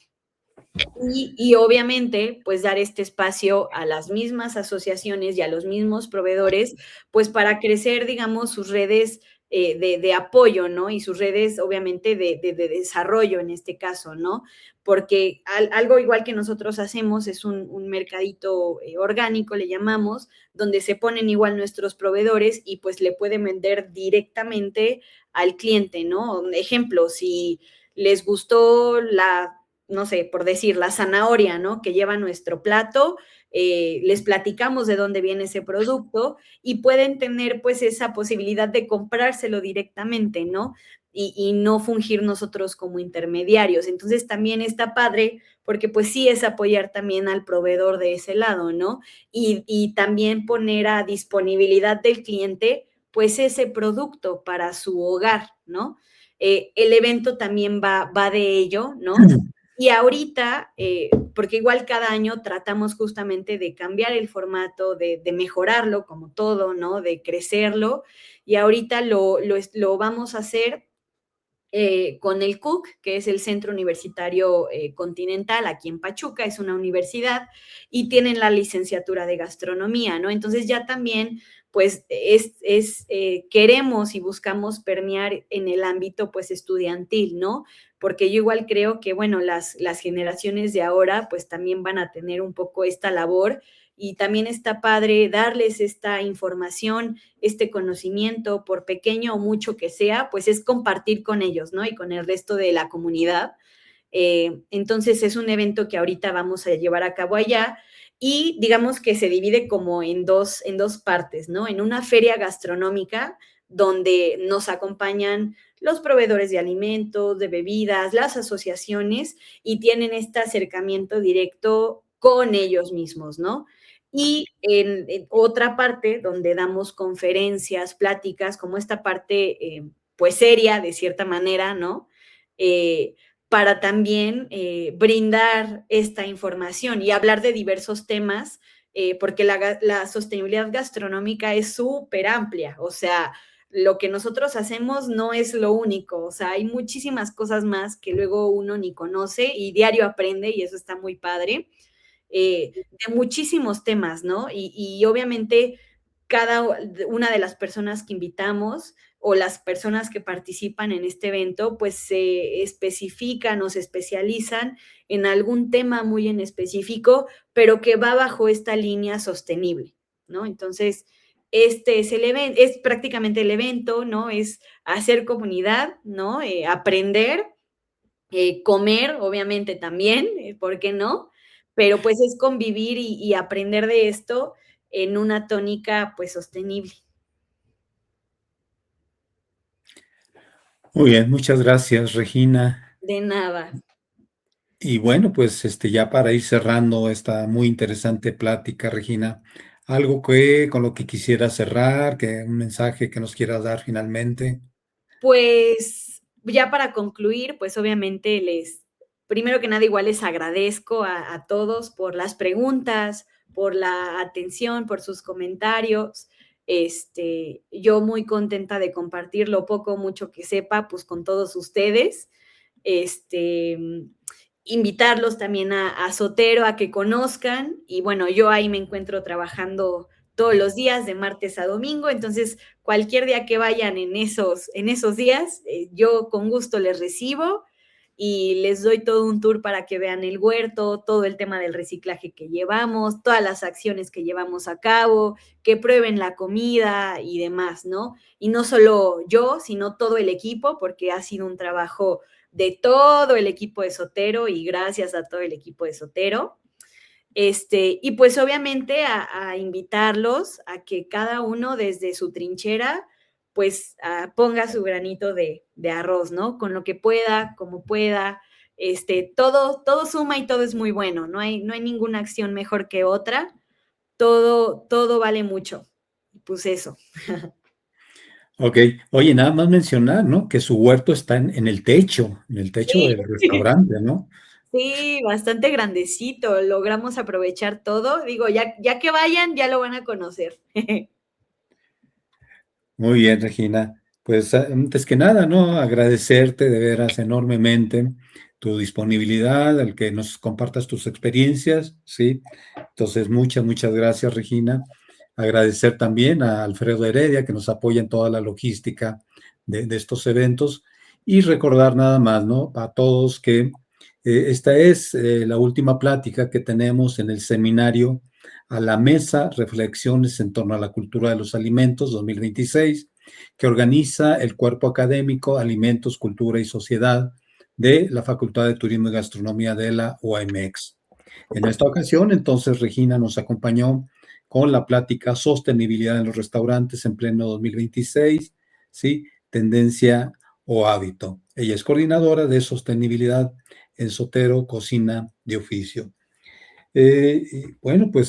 y obviamente, pues dar este espacio a las mismas asociaciones y a los mismos proveedores, pues para crecer, digamos, sus redes de apoyo, ¿no? Y sus redes, obviamente, de desarrollo en este caso, ¿no? Porque algo igual que nosotros hacemos es un mercadito orgánico, le llamamos, donde se ponen igual nuestros proveedores y pues le pueden vender directamente al cliente, ¿no? Ejemplo, si les gustó la, no sé, por decir, la zanahoria, ¿no? Que lleva nuestro plato, les platicamos de dónde viene ese producto y pueden tener pues esa posibilidad de comprárselo directamente, ¿no? Y no fungir nosotros como intermediarios. Entonces también está padre porque pues sí es apoyar también al proveedor de ese lado, ¿no? Y también poner a disponibilidad del cliente pues ese producto para su hogar, ¿no? El evento también va de ello, ¿no? Y ahorita, porque igual cada año tratamos justamente de cambiar el formato, de mejorarlo como todo, ¿no? De crecerlo, y ahorita lo vamos a hacer con el CUC, que es el Centro Universitario Continental, aquí en Pachuca, es una universidad, y tienen la licenciatura de gastronomía, ¿no? Entonces ya también, pues, queremos y buscamos permear en el ámbito, pues, estudiantil, ¿no? Porque yo igual creo que, bueno, las generaciones de ahora, pues, también van a tener un poco esta labor, y también está padre darles esta información, este conocimiento, por pequeño o mucho que sea, pues es compartir con ellos, ¿no? Y con el resto de la comunidad. Entonces es un evento que ahorita vamos a llevar a cabo allá, y digamos que se divide como en dos partes, ¿no? En una feria gastronómica donde nos acompañan los proveedores de alimentos, de bebidas, las asociaciones, y tienen este acercamiento directo con ellos mismos, ¿no? Y en otra parte donde damos conferencias, pláticas, como esta parte pues seria de cierta manera, ¿no? Para también brindar esta información y hablar de diversos temas, porque la sostenibilidad gastronómica es súper amplia, o sea, lo que nosotros hacemos no es lo único, o sea, hay muchísimas cosas más que luego uno ni conoce y diario aprende, y eso está muy padre, de muchísimos temas, ¿no? Y obviamente cada una de las personas que invitamos o las personas que participan en este evento, pues se especifican o se especializan en algún tema muy en específico, pero que va bajo esta línea sostenible, ¿no? Entonces, este es el evento, es prácticamente el evento, ¿no? Es hacer comunidad, ¿no? Aprender, comer, obviamente también, ¿por qué no? Pero pues es convivir y aprender de esto en una tónica pues sostenible. Muy bien, muchas gracias, Regina. De nada. Y bueno, pues ya para ir cerrando esta muy interesante plática, Regina, algo que con lo que quisiera cerrar, que un mensaje que nos quieras dar finalmente. Pues ya para concluir, pues obviamente primero que nada igual les agradezco a todos por las preguntas, por la atención, por sus comentarios. Yo muy contenta de compartir lo poco o mucho que sepa, pues con todos ustedes. Este, Invitarlos también a Sotero a que conozcan, y bueno, yo ahí me encuentro trabajando todos los días de martes a domingo, entonces cualquier día que vayan en esos días, yo con gusto les recibo y les doy todo un tour para que vean el huerto, todo el tema del reciclaje que llevamos, todas las acciones que llevamos a cabo, que prueben la comida y demás, ¿no? Y no solo yo, sino todo el equipo, porque ha sido un trabajo de todo el equipo de Sotero, y gracias a todo el equipo de Sotero. Y pues obviamente a invitarlos a que cada uno desde su trinchera pues ponga su granito de arroz, ¿no? Con lo que pueda, como pueda, todo suma y todo es muy bueno, no hay ninguna acción mejor que otra, todo vale mucho, pues eso. Ok, oye, nada más mencionar, ¿no? Que su huerto está en en el techo Sí. del restaurante, ¿no? Sí, bastante grandecito, logramos aprovechar todo, digo, ya que vayan, ya lo van a conocer. Muy bien, Regina. Pues antes que nada, ¿no? Agradecerte de veras enormemente tu disponibilidad, el que nos compartas tus experiencias, ¿sí? Entonces, muchas gracias, Regina. Agradecer también a Alfredo Heredia, que nos apoya en toda la logística de estos eventos. Y recordar nada más, ¿no? A todos que esta es la última plática que tenemos en el seminario a la mesa, reflexiones en torno a la cultura de los alimentos 2026, que organiza el Cuerpo Académico Alimentos, Cultura y Sociedad de la Facultad de Turismo y Gastronomía de la UAMX. En esta ocasión, entonces, Regina nos acompañó con la plática Sostenibilidad en los restaurantes en pleno 2026, ¿sí? Tendencia o hábito. Ella es coordinadora de sostenibilidad en Sotero Cocina de Oficio. Y bueno, pues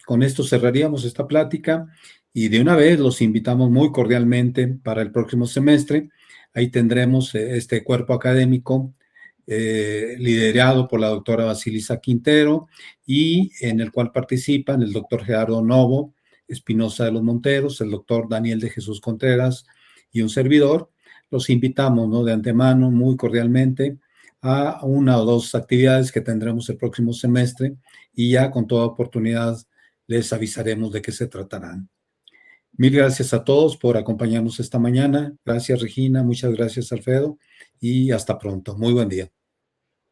con esto cerraríamos esta plática y de una vez los invitamos muy cordialmente para el próximo semestre. Ahí tendremos este cuerpo académico liderado por la doctora Basilisa Quintero y en el cual participan el doctor Gerardo Novo Espinosa de los Monteros, el doctor Daniel de Jesús Contreras y un servidor. Los invitamos, ¿no?, de antemano, muy cordialmente, a una o dos actividades que tendremos el próximo semestre y ya con toda oportunidad les avisaremos de qué se tratarán. Mil gracias a todos por acompañarnos esta mañana. Gracias, Regina. Muchas gracias, Alfredo. Y hasta pronto. Muy buen día.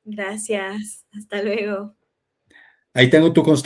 Gracias. Hasta luego. Ahí tengo tu constancia.